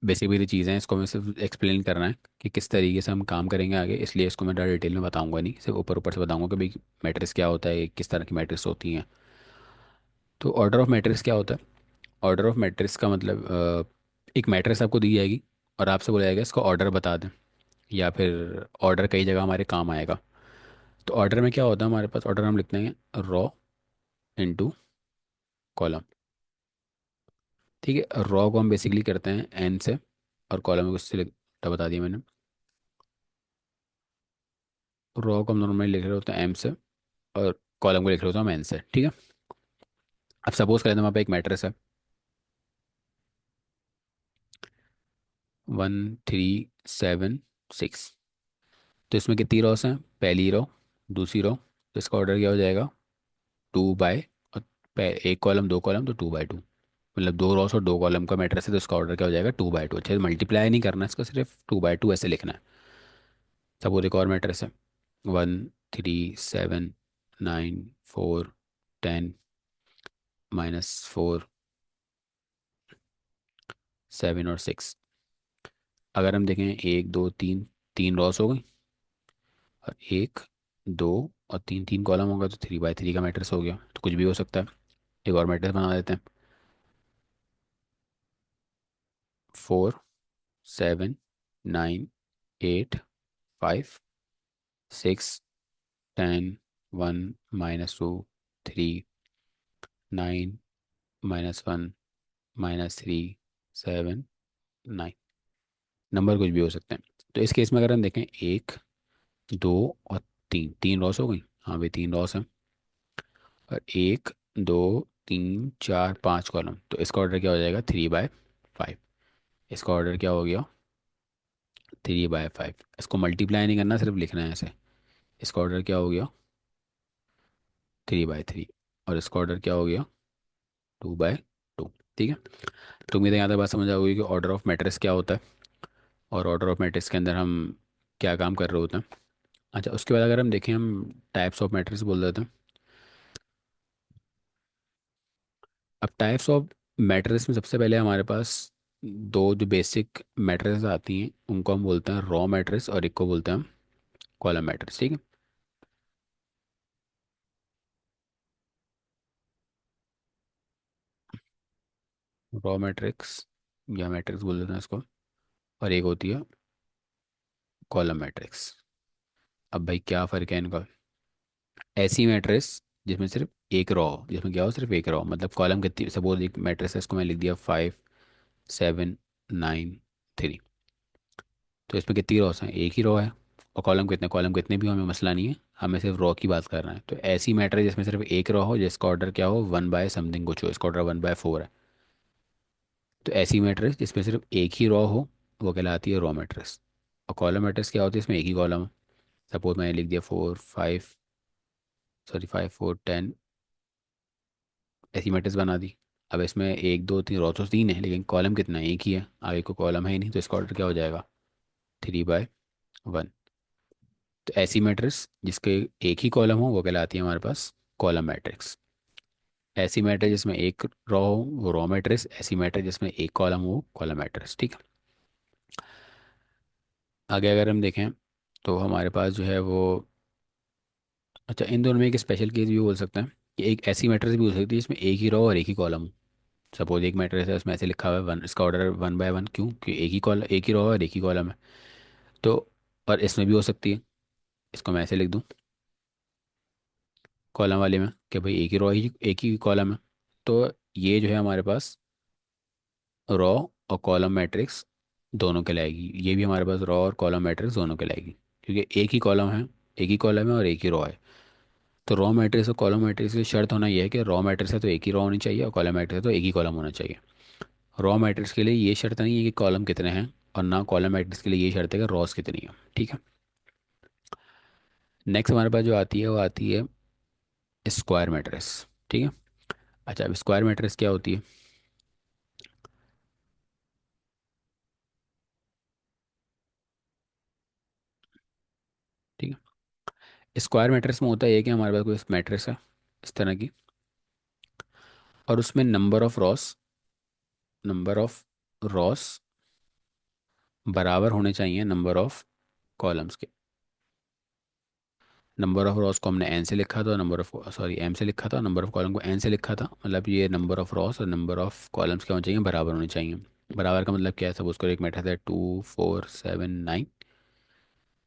बेसिक बेसिक चीज़ें हैं, इसको मैं सिर्फ एक्सप्लेन करना है कि किस तरीके से हम काम करेंगे आगे, इसलिए इसको मैं ज़्यादा डिटेल में बताऊंगा नहीं, सिर्फ ऊपर ऊपर से बताऊंगा कि भाई मैट्रिक्स क्या होता है, किस तरह की मैट्रिक्स होती हैं। तो ऑर्डर ऑफ मैट्रिक्स क्या होता है? ऑर्डर ऑफ मैट्रिक्स का मतलब, एक मैट्रिक्स आपको दी जाएगी और आपसे बोला जाएगा इसका ऑर्डर बता दें, या फिर ऑर्डर कई जगह हमारे काम आएगा। तो ऑर्डर में क्या होता है, हमारे पास ऑर्डर हम लिखते हैं रॉ इनटू कॉलम। ठीक है, रॉ को हम बेसिकली करते हैं एन से, और कॉलम को उससे बता दिया मैंने। रॉ को हम नॉर्मली लिख रहे होते हैं एम से, और कॉलम को लिख रहे होते हैं हम एन से। ठीक है। अब सपोज करें तो वहाँ पे एक मैट्रिक्स है 1 3 7 6। तो इसमें कितनी रॉस हैं? पहली रो, दूसरी रो, तो इसका ऑर्डर क्या हो जाएगा? 2 बाय, और एक कॉलम दो कॉलम तो 2 बाय 2। मतलब दो रॉस और दो कॉलम का मैट्रिक्स है, तो इसका ऑर्डर क्या हो जाएगा? 2 बाय 2। अच्छे, मल्टीप्लाई नहीं करना इसका, सिर्फ 2 बाय 2 ऐसे लिखना है। सपोज एक और मैट्रिक्स है 1 3 7 9 4 10 -4 7 और 6। अगर हम देखें, एक दो तीन, तीन रॉस हो गई, और एक दो और तीन, तीन कॉलम होगा, तो 3 बाय 3 का मैट्रिक्स हो गया। तो कुछ भी हो सकता है। एक और मैट्रिक्स बना देते हैं 4 7 9 8 5 6 10 1 -2 3 -1 -3 7 9। नंबर कुछ भी हो सकते हैं। तो इस केस में अगर हम देखें, एक दो और तीन, तीन लॉस हो गई। हाँ भाई, तीन लॉस है। और एक दो तीन चार पाँच कॉलम, तो इसका ऑर्डर क्या हो जाएगा? 3 बाय 5। इसका ऑर्डर क्या हो गया? 3 बाय 5। इसको मल्टीप्लाई नहीं करना, सिर्फ लिखना है ऐसे। इसका ऑर्डर क्या हो गया? 3 बाय 3। और इसका ऑर्डर क्या हो गया? 2 बाय 2। ठीक है। तो उम्मीद है यहाँ तक बात समझ आ गई कि ऑर्डर ऑफ मैट्रिक्स क्या होता है, और ऑर्डर ऑफ मैट्रिक्स के अंदर हम क्या काम कर रहे होते हैं। अच्छा, उसके बाद अगर हम देखें, हम टाइप्स ऑफ मैट्रिक्स बोल देते हैं। अब टाइप्स ऑफ मैट्रिक्स में सबसे पहले हमारे पास दो जो बेसिक मैट्रिक्स आती हैं, उनको हम बोलते हैं रॉ मैट्रिक्स, और एक को बोलते हैं हम कॉलम मैट्रिक्स। ठीक है। रॉ मैट्रिक्स या मैट्रिक्स बोल देते हैं इसको, और एक होती है कॉलम मैट्रिक्स। अब भाई क्या फ़र्क है इनका? ऐसी मैट्रिक्स जिसमें सिर्फ एक रॉ हो, जिसमें क्या हो? सिर्फ एक रॉ, मतलब कॉलम कितनी, सपोज एक मैट्रिक्स है, इसको मैं लिख दिया 5 7 9 3। तो इसमें कितनी रॉस हैं? एक ही रॉ है। और कॉलम कितने भी हो, हमें मसला नहीं है, हमें सिर्फ रॉ की बात कर रहे हैं। तो ऐसी मैट्रिक्स जिसमें सिर्फ एक रॉ हो, जिसका ऑर्डर क्या हो? 1 बाय समथिंग कुछ हो, इसका ऑर्डर 1 बाय 4 है। तो ऐसी मैट्रिक्स जिसमें सिर्फ एक ही रॉ हो, वो कहलाती है रॉ मैट्रिक्स। और कॉलम मैट्रिक्स क्या होती है? इसमें एक ही कॉलम है। सपोज मैंने लिख दिया 5 4 10, ऐसी मैट्रिक्स बना दी। अब इसमें एक दो तीन रॉ तो तीन है, लेकिन कॉलम कितना है? एक ही है। अब एक को कॉलम है ही नहीं, तो इसका ऑर्डर क्या हो जाएगा? 3 बाय 1। तो ऐसी मैट्रिक्स जिसके एक ही कॉलम हो, वो कहलाती है हमारे पास कॉलम मैट्रिक्स। ऐसी मैट्रिक्स जिसमें एक रॉ हो, वो रॉ मैट्रिक्स। ऐसी मैट्रिक्स जिसमें एक कॉलम हो, कॉलम मैट्रिक्स। ठीक है। आगे अगर हम देखें, तो हमारे पास जो है वो, अच्छा, इन दोनों में एक स्पेशल केस भी बोल सकते हैं, कि एक ऐसी मैट्रिक्स भी हो सकती है जिसमें एक ही रॉ और एक ही कॉलम हो। सपोज एक मैट्रिक्स है, उसमें ऐसे लिखा हुआ है 1, इसका ऑर्डर 1 बाय 1। क्यों? कि एक ही रॉ और एक ही कॉलम है। तो और इसमें भी हो सकती है, इसको मैं ऐसे लिख दूँ कॉलम वाले में, कि भाई एक ही रॉ ही एक ही कॉलम है। तो ये जो है हमारे पास रॉ और कॉलम मैट्रिक्स दोनों कहलाएगी। ये भी हमारे पास रॉ और कॉलम मैट्रिक्स दोनों कहलाएगी, क्योंकि एक ही कॉलम है, एक ही कॉलम है और एक ही रॉ है। तो रॉ मैट्रिक्स और कॉलम मैट्रिक्स की शर्त होना यह है कि रॉ मैट्रिक्स है तो एक ही रॉ होनी चाहिए, और कॉलम मैट्रिक्स है तो एक ही कॉलम होना चाहिए। रॉ मैट्रिक्स के लिए ये शर्त नहीं है कि कॉलम कितने हैं, और ना कॉलम मैट्रिक्स के लिए ये शर्त है कि रॉस कितनी है। ठीक है। नेक्स्ट हमारे पास जो आती है, वो आती है स्क्वायर मैट्रिक्स। ठीक है। अच्छा, अब स्क्वायर मैट्रिक्स क्या होती है? ठीक है, स्क्वायर मैट्रिक्स में होता है ये कि हमारे पास कोई मैट्रिक्स है इस तरह की, और उसमें नंबर ऑफ रॉस बराबर होने चाहिए नंबर ऑफ कॉलम्स के। नंबर ऑफ रॉस को हमने एन से लिखा था, नंबर ऑफ सॉरी एम से लिखा था, नंबर ऑफ कॉलम को एन से लिखा था। मतलब ये नंबर ऑफ रॉस और नंबर ऑफ कॉलम्स क्या होने चाहिए? बराबर होने चाहिए। बराबर का मतलब क्या है? सपोज करो एक मैट्रिक्स है 2 4 7 9,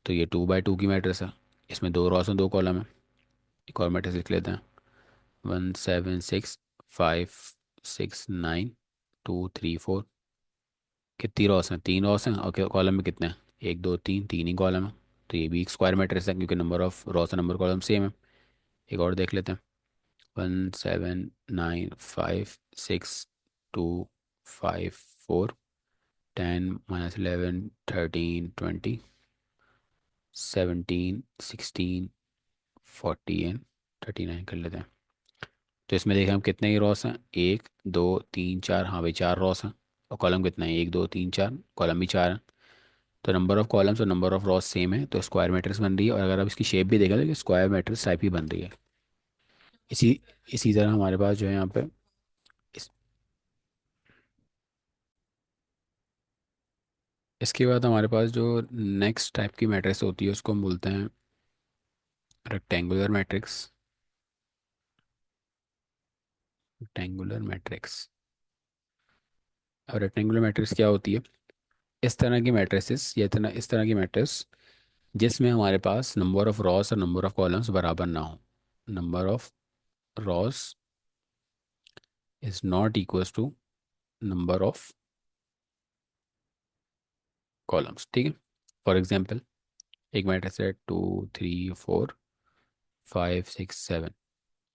तो ये 2 बाई 2 की मैट्रिक्स है। इसमें दो रॉस और दो कॉलम है। एक और मैट्रिक्स लिख लेते हैं, 1 7 6 5 6 9 2 3 4। कितनी रॉस हैं? तीन रॉस हैं, और कॉलम में कितने हैं? एक दो तीन, तीन ही कॉलम है। तो ये भी एक स्क्वायर मैट्रिक्स है, क्योंकि नंबर ऑफ रॉस और नंबर कॉलम सेम है। एक और देख लेते हैं, 1 7 9 5 6 2 5 4, 10 -11 13 20 17 16 49 कर लेते हैं। तो इसमें देखें हम कितने ही रॉस हैं, 1 2 3 4। हाँ भाई, चार रॉस हैं। और कॉलम कितना है? 1 2 3 4, कॉलम भी चार है। तो नंबर ऑफ कॉलम्स और नंबर ऑफ रॉस सेम है, तो स्क्वायर मैट्रिक्स बन रही है। और अगर आप इसकी शेप भी देखें तो स्क्वायर मैट्रिक्स टाइप ही बन रही है। इसी इसी तरह हमारे पास जो है यहाँ पे इस, इसके बाद हमारे पास जो नेक्स्ट टाइप की मैट्रिक्स होती है उसको हम बोलते हैं रेक्टेंगुलर मैट्रिक्स। Rectangular matrix. और रेक्टेंगुलर मैट्रिक्स क्या होती है? इस तरह की मैट्रिसेस, या इस तरह की मैट्रिक्स जिसमें हमारे पास नंबर ऑफ रॉस और नंबर ऑफ कॉलम्स बराबर ना हो। Number of rows is not equals to number of columns. ठीक है। फॉर एग्जांपल, एक मैट्रिक्स है 2 3 4 5 6 7।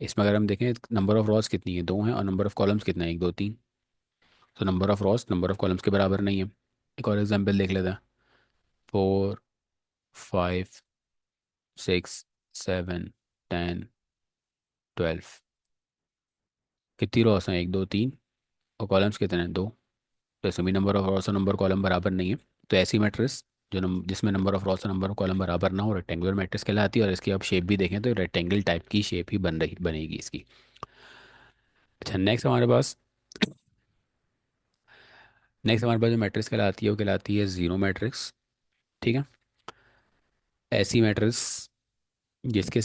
इसमें अगर हम देखें नंबर ऑफ रॉस कितनी है? दो हैं। और नंबर ऑफ कॉलम्स कितना है? 1 2 3। तो number of Ross number of columns के बराबर नहीं है। एक और एग्जांपल देख लेते हैं, 4 5 6 7 10 12। कितनी रॉस हैं? 1 2 3। और कॉलम्स कितने हैं? दो। तो इसमें भी नंबर ऑफ रॉस और नंबर कॉलम बराबर नहीं है। तो ऐसी मैट्रिक्स जिसमें नंबर ऑफ रॉस और नंबर ऑफ कॉलम बराबर ना हो, रेक्टेंगुलर मैट्रिक्स कहलाती है। और इसकी आप शेप भी देखें तो रेक्टेंगल टाइप की शेप ही बनेगी इसकी। अच्छा, नेक्स्ट हमारे पास जो मैट्रिक्स कहलाती है वो कहलाती है जीरो मैट्रिक्स। ठीक है। ऐसी मैट्रिक्स जिसके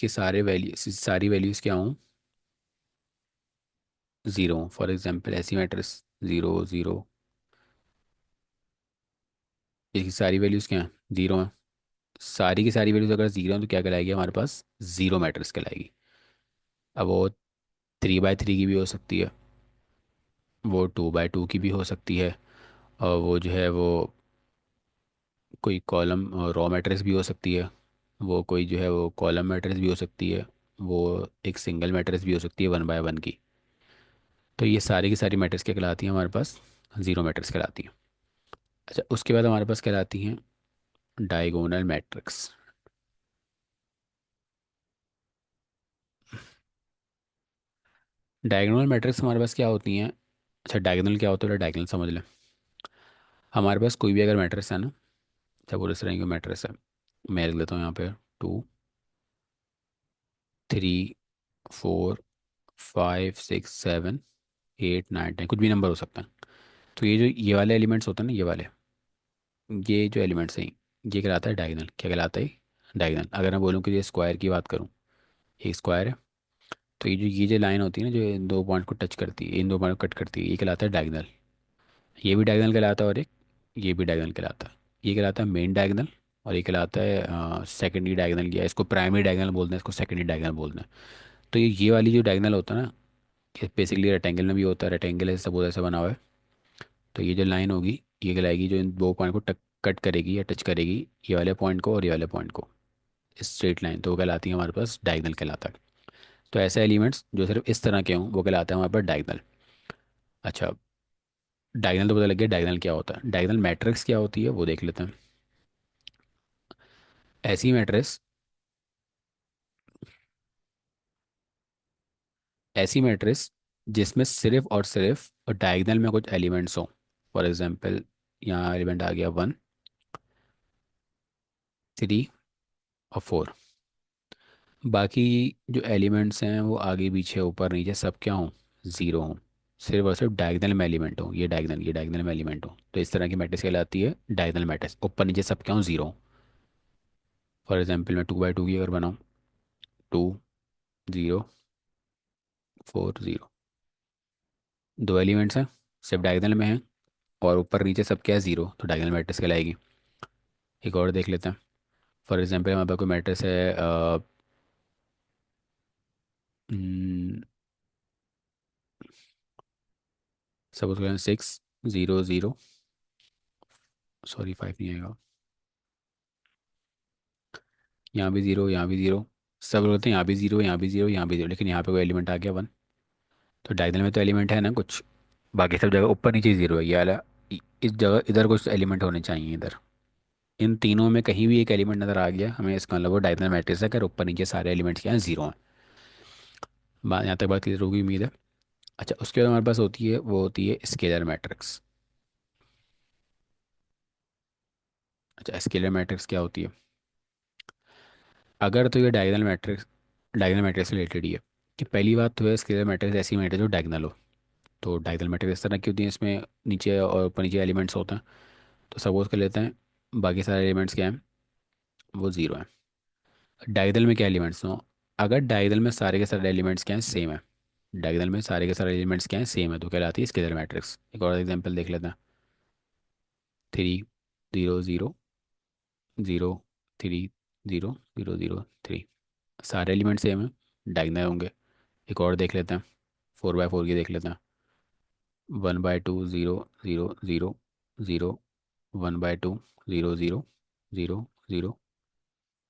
सारी वैल्यूज क्या हों? जीरो। फॉर एग्जांपल, ऐसी मैट्रिक्स 0 0, इसकी सारी वैल्यूज क्या हैं? जीरो हैं। सारी की सारी वैल्यूज अगर जीरो हैं तो क्या कहलाएगी हमारे पास? जीरो मैट्रिक्स कहलाएगी। अब वो 3 बाई 3 की भी हो सकती है, वो 2 बाई 2 की भी हो सकती है, और वो जो है वो कोई कॉलम रॉ मैट्रिक्स भी हो सकती है, वो कोई जो है वो कॉलम मैट्रिक्स भी हो सकती है, वो एक सिंगल मैट्रिक्स भी हो सकती है 1 बाय 1 की। तो ये सारी की सारी मैट्रिक्स क्या कहलाती हैं हमारे पास? जीरो मैट्रिक्स कहलाती हैं। अच्छा, उसके बाद हमारे पास कहलाती हैं डायगोनल मैट्रिक्स। डायगोनल मैट्रिक्स हमारे पास क्या होती हैं? अच्छा, डायगोनल क्या होता है? डायगोनल समझ लें। हमारे पास कोई भी अगर मैट्रिक्स है ना, अच्छा वो इस तरह की मैट्रिक्स है, मैं लिख लेता हूँ यहाँ पे 2 3 4 5 6 7 8 9 10, कुछ भी नंबर हो सकता है। तो ये वाले एलिमेंट्स होते हैं ना, ये जो एलिमेंट्स हैं, ये कहलाता है डायगोनल। क्या कहलाता है? डायगोनल। अगर मैं बोलूँ कि ये स्क्वायर की बात करूँ, एक स्क्वायर है, तो ये जो लाइन होती है ना, जो इन दो पॉइंट को टच करती है, इन दो पॉइंट को कट करती है, ये कहलाता है डायगोनल। ये भी डायगोनल कहलाता है, और एक ये भी डायगोनल कहलाता है। ये कहलाता है मेन डायगोनल, और ये कहलाता है सेकेंडरी डायगोनल, या इसको प्राइमरी डायगोनल बोलते हैं, इसको सेकेंडरी डायगोनल बोलते हैं। तो ये वाली जो डायगोनल होता है ना, ये बेसिकली रेक्टेंगल में भी होता है। रेक्टेंगल है सपोज ऐसे बना हुआ है, तो ये जो लाइन होगी ये कहलाएगी जो इन दो पॉइंट को कट करेगी या टच करेगी, ये वाले पॉइंट को और ये वाले पॉइंट को, स्ट्रेट लाइन, तो वो कहलाती है हमारे पास डायगोनल कहलाता है। तो ऐसे एलिमेंट्स जो सिर्फ इस तरह के हों वो कहलाते हैं हमारे पास डायगोनल। अच्छा, डायगोनल तो पता लग गया डायगोनल क्या होता है। डायगोनल मैट्रिक्स क्या होती है वो देख लेते हैं। ऐसी मैट्रिक्स ऐसी मैट्रिक्स जिसमें सिर्फ और सिर्फ डायगोनल में कुछ एलिमेंट्स हो। फॉर एग्जांपल, यहाँ एलिमेंट आ गया 1, 3 और 4। बाकी जो एलिमेंट्स हैं वो आगे पीछे ऊपर नीचे सब क्या हों, ज़ीरो हों। सिर्फ और सिर्फ डायगोनल में एलिमेंट हो, ये डायगोनल में एलिमेंट हो, तो इस तरह की मैट्रिक्स कहलाती है डायगोनल मैट्रिक्स। ऊपर नीचे सब क्या हों, ज़ीरो हों। फॉर एग्जांपल मैं 2 बाई 2 की अगर बनाऊँ, 2, 0, 4, 0, दो एलिमेंट्स हैं, सिर्फ डायगोनल में हैं, और ऊपर नीचे सब क्या है, ज़ीरो, तो डायगोनल मैट्रिक्स कहलाएगी। एक और देख लेते हैं। फॉर एग्जांपल हमारे पास कोई मैट्रिक्स है, सपोज करें 6, 0, 0, सॉरी 5 नहीं आएगा, यहाँ भी ज़ीरो, यहाँ भी ज़ीरो, सब बोलते हैं यहाँ भी ज़ीरो, यहाँ भी ज़ीरो, यहाँ भी ज़ीरो, लेकिन यहाँ पे कोई एलिमेंट आ गया 1। तो डायगोनल में तो एलिमेंट है ना कुछ, बाकी सब जगह ऊपर नीचे ज़ीरो है, ये वाला इस जगह इधर कुछ एलिमेंट होने चाहिए इधर। इन तीनों में कहीं भी एक एलिमेंट नज़र आ गया हमें, इसका मतलब वो डायगोनल मैट्रिक्स है, अगर ऊपर नीचे सारे एलिमेंट्स क्या हैं, ज़ीरो हैं। बात यहाँ तक बात क्लियर होगी उम्मीद है। अच्छा, उसके बाद हमारे पास होती है, वो होती है स्केलर मैट्रिक्स। अच्छा, स्केलर मैट्रिक्स क्या होती है? अगर तो ये डायगोनल मैट्रिक्स से रिलेटेड ही है, कि पहली बात तो है स्केलर मैट्रिक्स ऐसी मैट्रिक्स जो डायगोनल हो। तो डायगोनल मैट्रिक्स इस तरह की होती है, इसमें नीचे और ऊपर नीचे एलिमेंट्स होते हैं। तो सपोज कर लेते हैं बाकी सारे एलिमेंट्स क्या हैं, वो ज़ीरो हैं। डायगोनल में क्या एलिमेंट्स हो, अगर डायगोनल में सारे के सारे एलिमेंट्स क्या हैं, सेम है, डायगोनल में सारे के सारे एलिमेंट्स क्या हैं, सेम है, तो कहलाती है स्केलर मैट्रिक्स। एक और एग्जांपल देख लेते हैं। 3, 0, 0, 0, 3, 0, 0, 0, 3, सारे एलिमेंट सेम है, डायगोनल होंगे। एक और देख लेते हैं, 4 बाई 4 की देख लेते हैं। 1/2, 0, 0, 0, 0, 1/2, 0, 0, 0, 0,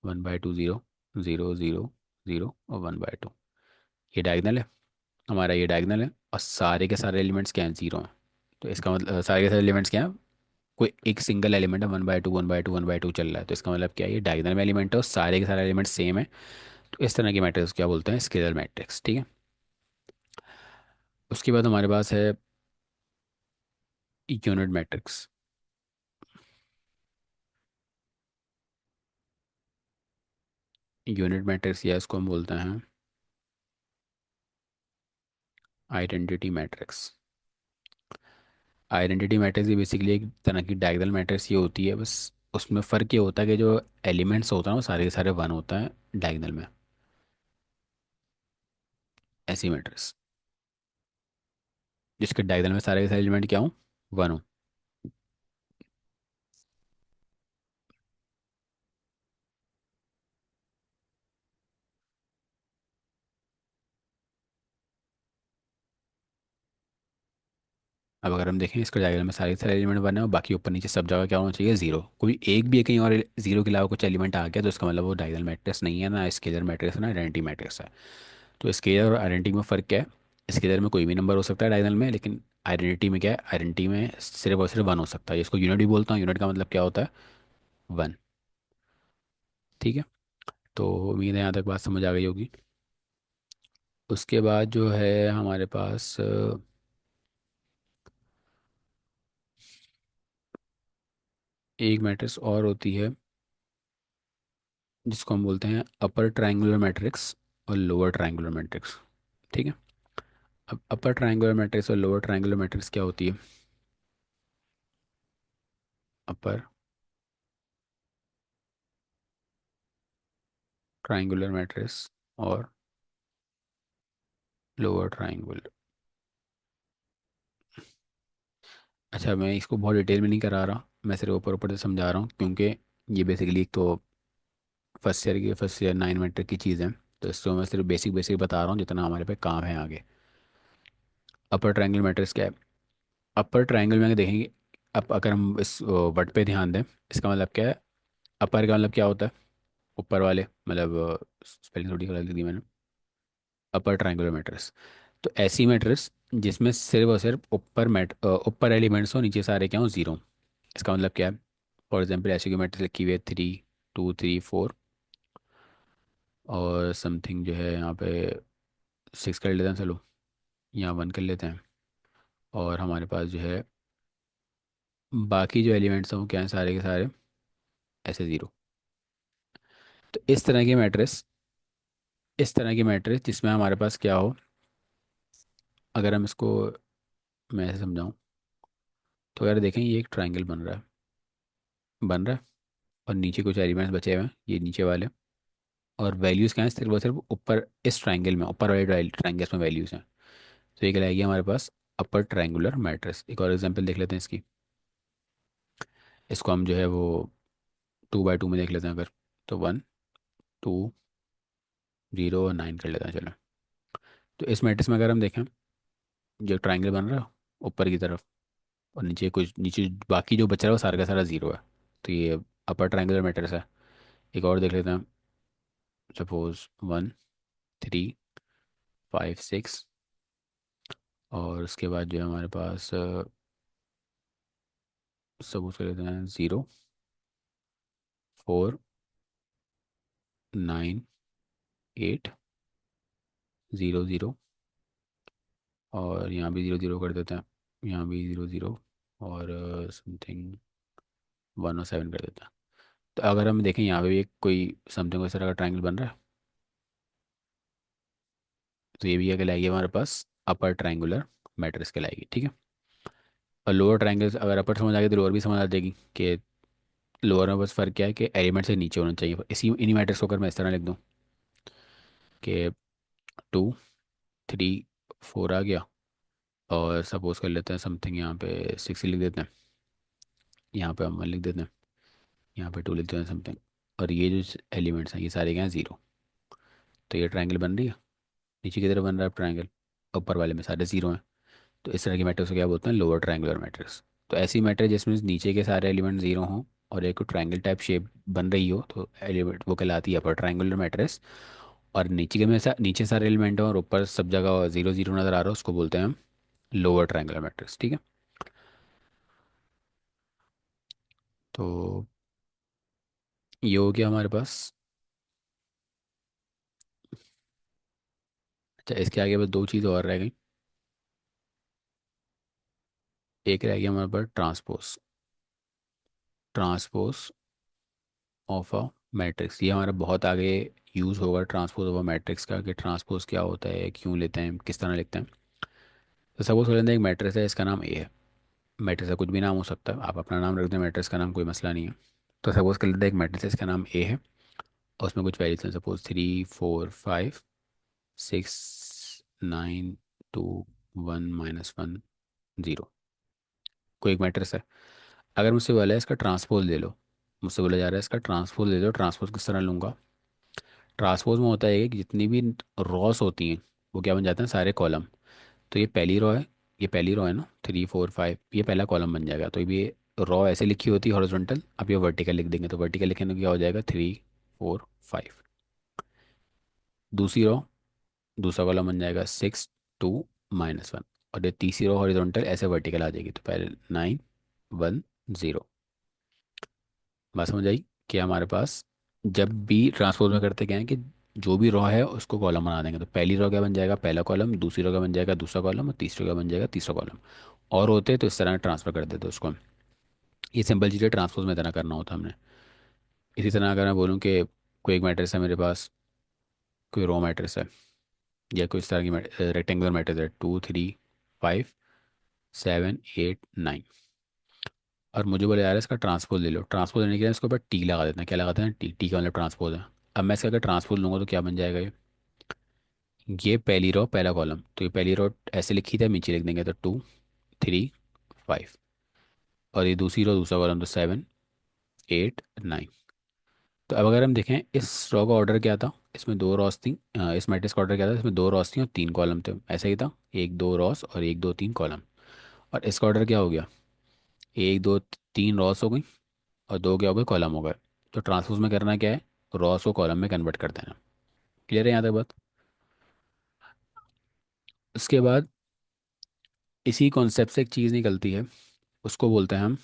1/2, 0, 0, 0, 0 और 1/2। ये डायगोनल है, हमारा ये डायगोनल है, और सारे के सारे एलिमेंट्स क्या हैं, जीरो हैं। तो इसका मतलब सारे के सारे एलिमेंट्स क्या हैं, कोई एक सिंगल एलिमेंट है, 1/2, 1/2, 1/2 चल रहा है, तो इसका मतलब क्या है, ये डायगोनल में एलिमेंट है और सारे के सारे एलिमेंट्स सेम है। तो इस तरह की मैट्रिक्स क्या बोलते हैं, स्केलर मैट्रिक्स, ठीक है। उसके बाद हमारे पास है यूनिट मैट्रिक्स। यूनिट मैट्रिक्स या इसको हम बोलते हैं आइडेंटिटी मैट्रिक्स। आइडेंटिटी मैट्रिक्स ये बेसिकली एक तरह की डायगोनल मैट्रिक्स ये होती है, बस उसमें फ़र्क ये होता है कि जो एलिमेंट्स होता है वो सारे के सारे वन होता है डायगोनल में। ऐसी मैट्रिक्स जिसके डायगोनल में सारे के सारे एलिमेंट क्या हो, वन हो। अब अगर हम देखें, इसके डायग्राम में सारे के सारे एलिमेंट बने और बाकी ऊपर नीचे सब जगह क्या होना चाहिए, जीरो, कोई एक भी है कहीं और जीरो के अलावा कुछ एलिमेंट आ गया तो इसका मतलब वो डायगोनल मैट्रिक्स नहीं है, ना स्केलर मैट्रिक्स है, ना आइडेंटिटी मैट्रिक्स है। तो स्केलर और आइडेंटिटी में फ़र्क क्या है? स्केलर में कोई भी नंबर हो सकता है डायगोनल में, लेकिन आइडेंटिटी में क्या है, आइडेंटिटी में सिर्फ और सिर्फ वन हो सकता है। इसको यूनिट भी बोलता हूँ, यूनिट का मतलब क्या होता है, वन। ठीक है, तो उम्मीद है यहाँ तक बात समझ आ गई होगी। उसके बाद जो है हमारे पास एक मैट्रिक्स और होती है जिसको हम बोलते हैं अपर ट्रायंगुलर मैट्रिक्स और लोअर ट्रायंगुलर मैट्रिक्स। ठीक है, अब अपर ट्रायंगुलर मैट्रिक्स और लोअर ट्रायंगुलर मैट्रिक्स क्या होती है? अपर ट्रायंगुलर मैट्रिक्स और लोअर ट्रायंगुलर। अच्छा, मैं इसको बहुत डिटेल में नहीं करा रहा, मैं सिर्फ ऊपर ऊपर से समझा रहा हूँ, क्योंकि ये बेसिकली एक तो फर्स्ट ईयर 9 मैट्रिक की चीज़ है। तो इसको मैं सिर्फ बेसिक बेसिक बता रहा हूँ जितना हमारे पे काम है आगे। अपर ट्रायंगुलर मैट्रिक्स क्या है? अपर ट्रायंगल में अगर देखेंगे, अब अगर हम इस वर्ड पे ध्यान दें, इसका मतलब क्या है? अपर का मतलब क्या होता है? ऊपर वाले, मतलब स्पेलिंग थोड़ी गलत दी मैंने। अपर ट्रायंगुलर मैट्रिक्स, तो ऐसी मैट्रिक्स जिसमें सिर्फ और सिर्फ ऊपर एलिमेंट्स हो, नीचे सारे क्या हो, जीरो। इसका मतलब क्या है? फॉर एग्जाम्पल ऐसी की मैट्रिक्स लिखी हुई है 3, 2, 3, 4 और समथिंग जो है यहाँ पे सिक्स कर लेते हैं चलो, यहाँ वन कर लेते हैं। और हमारे पास जो है बाकी जो एलिमेंट्स हैं वो क्या हैं, सारे के सारे ऐसे ज़ीरो। तो इस तरह की मैट्रिक्स, इस तरह की मैट्रिक्स जिसमें हमारे पास क्या हो, अगर हम इसको मैं ऐसे समझाऊँ, तो अगर देखें ये एक ट्रायंगल बन रहा है, बन रहा है, और नीचे कुछ एलिमेंट्स बचे हुए हैं ये नीचे वाले, और वैल्यूज़ क्या हैं, सिर्फ और सिर्फ ऊपर इस ट्रायंगल में, ऊपर वाले ट्रायंगल्स में वैल्यूज़ हैं। तो ये कहलाएगी हमारे पास अपर ट्रायंगुलर मैट्रिक्स। एक और एग्जांपल देख लेते हैं इसकी। इसको हम जो है वो 2 बाई 2 में देख लेते हैं अगर, तो 1 2 0 और 9 कर लेते हैं चलो। तो इस मैट्रिक्स में अगर हम देखें, जो ट्रायंगल बन रहा है ऊपर की तरफ, और नीचे कुछ, नीचे बाकी जो बच रहा है वो सारा का सारा ज़ीरो है, तो ये अपर ट्रायंगुलर मैट्रिक्स है। एक और देख लेते हैं, सपोज 1 3 5 6, और उसके बाद जो है हमारे पास सपोज कर लेते हैं 0 4 9 8 0 0, और यहाँ भी 0 0 कर देते हैं, यहाँ भी 0 0, और समथिंग 1 और 7 कर देते हैं। तो अगर हम देखें यहाँ पे भी एक कोई समथिंग इस तरह का ट्रायंगल बन रहा है, तो ये भी क्या कहलाएगी हमारे पास अपर ट्रायंगुलर मैट्रिक्स कहलाएगी, ठीक है। और लोअर ट्रायंगल्स अगर अपर समझ आ गई तो लोअर भी समझ आ जाएगी कि लोअर में बस फर्क क्या है कि एलिमेंट से नीचे होना चाहिए। इसी इन्हीं मैट्रिक्स को अगर मैं इस तरह लिख दूँ कि 2 3 4 आ गया, और सपोज कर लेते हैं समथिंग यहाँ पे 6 लिख देते हैं, यहाँ पे हम 1 लिख देते हैं, यहाँ पे 2 लिख देते हैं समथिंग, और ये जो एलिमेंट्स हैं ये सारे क्या हैं 0। तो ये ट्रायंगल बन रही है, नीचे की तरफ बन रहा है ट्रायंगल, ऊपर वाले में सारे 0 हैं। तो इस तरह की मैट्रिक्स को क्या बोलते हैं, लोअर ट्रायंगुलर मैट्रिक्स। तो ऐसी मैट्रिक्स जिसमें नीचे के सारे एलिमेंट 0 हों और एक ट्रायंगल टाइप शेप बन रही हो, तो एलिमेंट वो कहलाती है अपर ट्रायंगुलर मैट्रिक्स। और नीचे के में नीचे सारे एलिमेंट हो और ऊपर सब जगह 0 0 नज़र आ रहा हो, उसको बोलते हैं हम लोअर ट्रायंगुलर मैट्रिक्स, ठीक है। तो ये हो गया हमारे पास। अच्छा, इसके आगे बस दो चीज़ और रह गई। एक रह गया हमारे पास transpose, transpose of a matrix. ये हमारा बहुत आगे यूज़ होगा ट्रांसपोज ऑफ अ मैट्रिक्स का, कि ट्रांसपोज क्या होता है, क्यों लेते हैं, किस तरह लिखते हैं। तो सपोज कर लेते हैं एक मैट्रिक्स है, इसका नाम ए है। मैट्रिक्स का कुछ भी नाम हो सकता है, आप अपना नाम रख दें, मैट्रिक्स का नाम कोई मसला नहीं है। तो सपोज कर लेते हैं एक मैट्रिक्स है, इसका नाम ए है, और उसमें कुछ वैल्यूज हैं, सपोज 3 4 5 6 9 2 1 -1 0। कोई एक मैट्रिक्स है। अगर मुझसे बोला है इसका ट्रांसपोज ले लो, मुझसे बोला जा रहा है इसका ट्रांसपोज ले लो, ट्रांसपोज किस तरह लूँगा। ट्रांसपोज में होता है कि जितनी भी रॉस होती हैं वो क्या बन जाते हैं, सारे कॉलम। तो ये पहली रो है, ये पहली रो है ना, 3 4 5, ये पहला कॉलम बन जाएगा। तो ये रो ऐसे लिखी होती है हॉरिजॉन्टल, अब ये वर्टिकल लिख देंगे, तो वर्टिकल लिखने में क्या हो जाएगा, 3 4 5। दूसरी रो, दूसरा कॉलम बन जाएगा 6 2 -1, और ये तीसरी रो हॉरिजॉन्टल ऐसे वर्टिकल आ जाएगी, तो पहले 9 1 0। बात समझ आई कि हमारे पास जब भी ट्रांसपोज में करते क्या है कि जो भी रो है उसको कॉलम बना देंगे। तो पहली रो क्या बन जाएगा, पहला कॉलम, दूसरी रो का बन जाएगा दूसरा कॉलम, और तीसरी रो का बन जाएगा तीसरा कॉलम। और होते तो इस तरह ट्रांसफर कर देते उसको। ये सिंपल चीज़ें ट्रांसपोज में इतना करना होता है हमने। इसी तरह अगर मैं बोलूँ कि कोई एक मैट्रिक्स है मेरे पास, कोई रो मैट्रिक्स है, या कोई इस तरह की रेक्टेंगुलर मैट्रिक्स है, 2 3 5 7 8 9, और मुझे बोले यार इसका ट्रांसपोज ले लो। ट्रांसपोज लेने के लिए इसके ऊपर टी लगा देते हैं, क्या लगाते हैं, टी, टी का मतलब ट्रांसपोज है। अब मैं इसका अगर ट्रांसपोज लूँगा तो क्या बन जाएगा ये पहली रो पहला कॉलम, तो ये पहली रो ऐसे लिखी थी, नीचे लिख देंगे तो 2 3 5, और ये दूसरी रो दूसरा कॉलम, तो 7 8 9। तो अब अगर हम देखें इस रो का ऑर्डर क्या था, इसमें दो रॉस थी, इस मैट्रिक्स का ऑर्डर क्या था, इसमें दो रॉस थी और 3 कॉलम थे, ऐसा ही था, 1 2 रॉस और 1 2 3 कॉलम। और इसका ऑर्डर क्या हो गया, 1 2 3 रॉस हो गई और दो क्या हो गए, कॉलम हो गए। तो ट्रांसपोज में करना क्या है, रॉस को कॉलम में कन्वर्ट कर देना। क्लियर है यहाँ तक बात। उसके बाद इसी कॉन्सेप्ट से एक चीज़ निकलती है, उसको बोलते हैं हम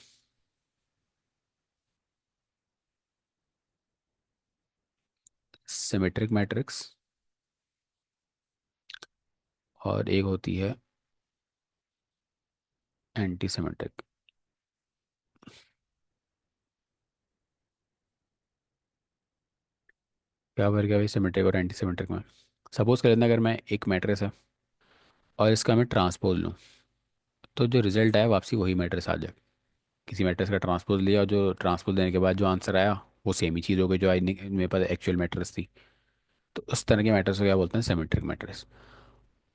सिमेट्रिक मैट्रिक्स और एक होती है एंटी सिमेट्रिक। क्या फर्क है भाई सिमेट्रिक और एंटी सिमेट्रिक में? सपोज कर लेना अगर मैं एक मैट्रिक्स है और इसका मैं ट्रांसपोज लूँ, तो जो रिजल्ट आया वापसी वही मैट्रिक्स आ जाए। किसी मैट्रिक्स का ट्रांसपोज लिया और जो ट्रांसपोज लेने के बाद जो आंसर आया वो सेम ही चीज़ हो गई जो आई मेरे पास एक्चुअल मैट्रिक्स थी। तो उस तरह के मैट्रिक्स को क्या बोलते हैं? Symmetric matrix.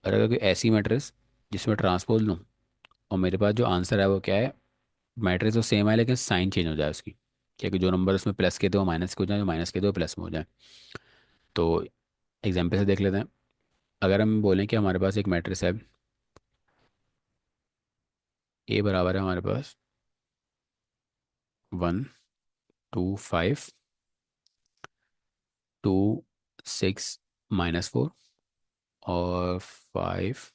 और अगर कोई ऐसी मैट्रिक्स जिसमें ट्रांसपोज लूँ और मेरे पास जो आंसर है वो क्या है, मैट्रिक्स तो सेम है लेकिन साइन चेंज हो जाए उसकी, क्या कि जो नंबर उसमें प्लस के थे वो माइनस के हो जाए, जो माइनस के थे वो प्लस में हो जाए। तो एग्जाम्पल से देख लेते हैं। अगर हम बोलें कि हमारे पास एक मैट्रिक्स है, ए बराबर है हमारे पास 1 2 5 2 6 -4 और 5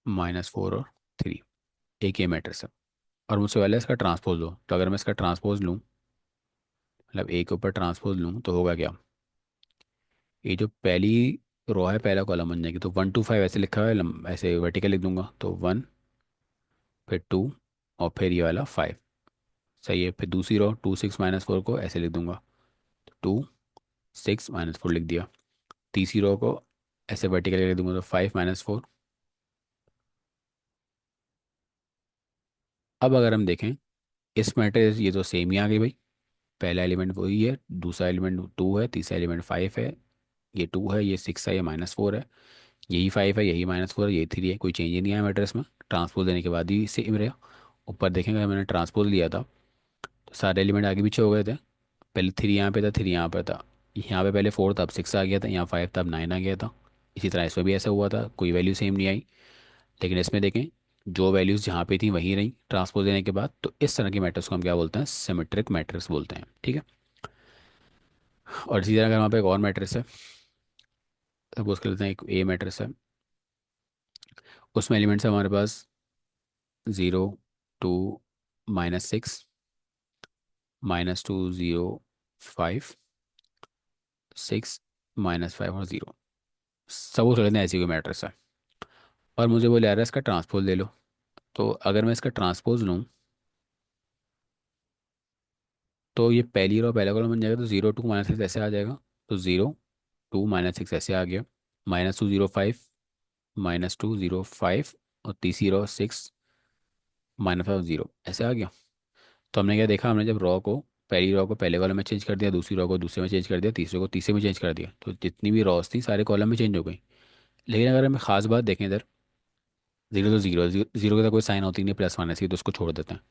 -4 और 3। एक ये मैट्रिक्स है और मुझसे पहले इसका ट्रांसपोज लो। तो अगर मैं इसका ट्रांसपोज लूँ, मतलब ए के ऊपर ट्रांसपोज लूँ, तो होगा क्या? ये जो पहली रो है पहला कॉलम बन जाएगी। तो 1 2 5 ऐसे लिखा हुआ है, ऐसे वर्टिकल लिख दूंगा तो 1, फिर 2 और फिर ये वाला 5। सही है। फिर दूसरी रो 2 6 -4 को ऐसे लिख दूंगा, तो 2 6 -4 लिख दिया। तीसरी रो को ऐसे वर्टिकल लिख दूंगा तो 5 -4। अब अगर हम देखें इस मैट्रिक्स, ये तो सेम ही आ गई भाई। पहला एलिमेंट वही है, दूसरा एलिमेंट 2 है, तीसरा एलिमेंट 5 है। ये 2 है, ये 6 है, ये -4 है। यही 5 है, यही -4 है, यही 3 है। कोई चेंज ही नहीं आया मैट्रिक्स में, ट्रांसपोज देने के बाद ही सेम रहा। ऊपर देखेंगे मैंने ट्रांसपोज लिया था तो सारे एलिमेंट आगे पीछे हो गए थे। पहले 3 यहाँ पे था, 3 यहाँ पे था। यहाँ पे पहले 4 था, अब 6 आ गया था। यहाँ 5 था, अब 9 आ गया था। इसी तरह इसमें भी ऐसा हुआ था, कोई वैल्यू सेम नहीं आई। लेकिन इसमें देखें जो वैल्यूज़ जहाँ पे थी वहीं रही ट्रांसपोज देने के बाद। तो इस तरह की मैट्रिक्स को हम क्या बोलते हैं? सिमेट्रिक मैट्रिक्स बोलते हैं। ठीक है। और इसी तरह अगर वहाँ पे एक और मैट्रिक्स है, सपोज कर लेते हैं एक ए मैट्रिक्स है, उसमें एलिमेंट्स है हमारे पास 0 2 -6 -2 0 5 6 -5 और 0। सपोज कर लेते हैं ऐसी कोई मैट्रिक्स है और मुझे बोले यार इसका ट्रांसपोज ले लो। तो अगर मैं इसका ट्रांसपोज लूँ तो ये पहली रो पहला कॉलम बन जाएगा, तो 0 2 -6 ऐसे आ जाएगा। तो 0 2 -6 ऐसे आ गया। -2 0 5 -2 0 5 और तीसरी रो 6 -5 0 ऐसे आ गया। तो हमने क्या देखा, हमने जब रॉ को पहली रॉ को पहले कॉलम में चेंज कर दिया, दूसरी रॉ को दूसरे में चेंज कर दिया, तीसरे को तीसरे में चेंज कर दिया, तो जितनी भी रॉस थी सारे कॉलम में चेंज हो गई। लेकिन अगर हमें खास बात देखें इधर, जीरो तो जीरो, जीरो के तो कोई साइन होती नहीं प्लस माइनस की, तो उसको छोड़ देते हैं।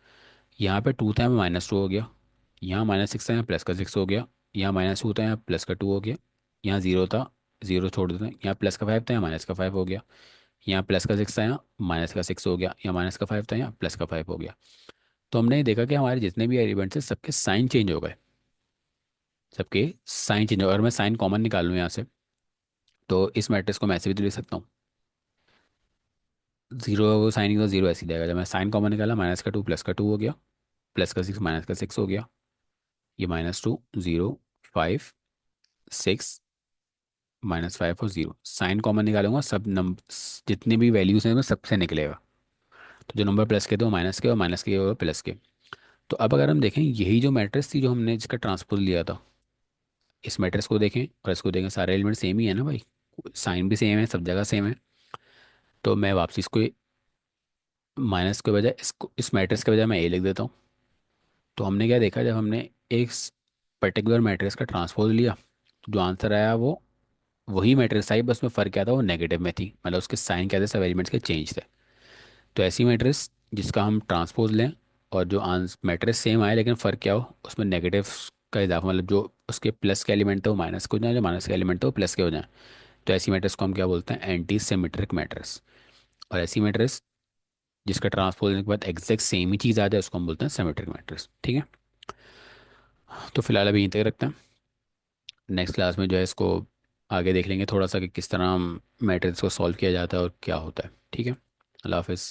यहाँ पे 2 था, यहाँ -2 हो गया। यहाँ -6 था, यहाँ +6 हो गया। यहाँ -2 था, यहाँ +2 हो गया। यहाँ 0 था, 0 छोड़ देते हैं। यहाँ +5 था, यहाँ -5 हो गया। यहाँ +6 था, यहाँ -6 हो गया। यहाँ -5 था, यहाँ +5 हो गया। तो हमने ये देखा कि हमारे जितने भी एलिमेंट्स हैं सबके साइन चेंज हो गए। सबके साइन चेंज हो गए। अगर मैं साइन कॉमन निकालूँ यहाँ से, तो इस मैट्रिक्स को मैं ऐसे भी तो लिख सकता हूँ। जीरो साइन का जीरो ऐसे ही जाएगा। जब मैं साइन कॉमन निकाला, -2 +2 हो गया, +6 -6 हो गया। ये -2 0 5 6 -5 और 0 साइन कॉमन निकालूंगा, सब नंबर जितने भी वैल्यूज हैं वो सबसे निकलेगा। तो जो नंबर प्लस के थे वो माइनस के, और माइनस के वो प्लस के। तो अब अगर हम देखें यही जो मैट्रिक्स थी जो हमने जिसका ट्रांसपोज लिया था, इस मैट्रिक्स को देखें और इसको देखें, सारे एलिमेंट सेम ही है ना भाई। साइन भी सेम है, सब जगह सेम है। तो मैं वापसी इसको माइनस के बजाय इसको, इस मैट्रिक्स के बजाय मैं ए लिख देता हूँ। तो हमने क्या देखा, जब हमने एक पर्टिकुलर मैट्रिक्स का ट्रांसपोज लिया तो जो आंसर आया वो वही मैट्रिक्स आई, बस में फ़र्क क्या था, वो नेगेटिव में थी। मतलब उसके साइन क्या थे, सब एलिमेंट्स के चेंज थे। तो ऐसी मैट्रिक्स जिसका हम ट्रांसपोज लें और जो आंस मैट्रिक्स सेम आए लेकिन फ़र्क क्या हो, उसमें नेगेटिव का इजाफा, मतलब जो उसके प्लस के एलिमेंट थे वो माइनस के हो जाए, जो माइनस के एलिमेंट थे वो प्लस के हो जाए। तो ऐसी मैट्रिक्स को हम क्या बोलते हैं? Anti symmetric matrix. और ऐसी मैट्रिक्स जिसका ट्रांसपोज लेने के बाद एग्जैक्ट सेम ही चीज़ आ जाए उसको हम बोलते हैं सिमेट्रिक मैट्रिक्स। ठीक है। तो फिलहाल अभी यहीं तक रखते हैं। नेक्स्ट क्लास में जो है इसको आगे देख लेंगे थोड़ा सा कि किस तरह मैट्रिक्स को सॉल्व किया जाता है और क्या होता है। ठीक है। अल्लाह हाफिज़।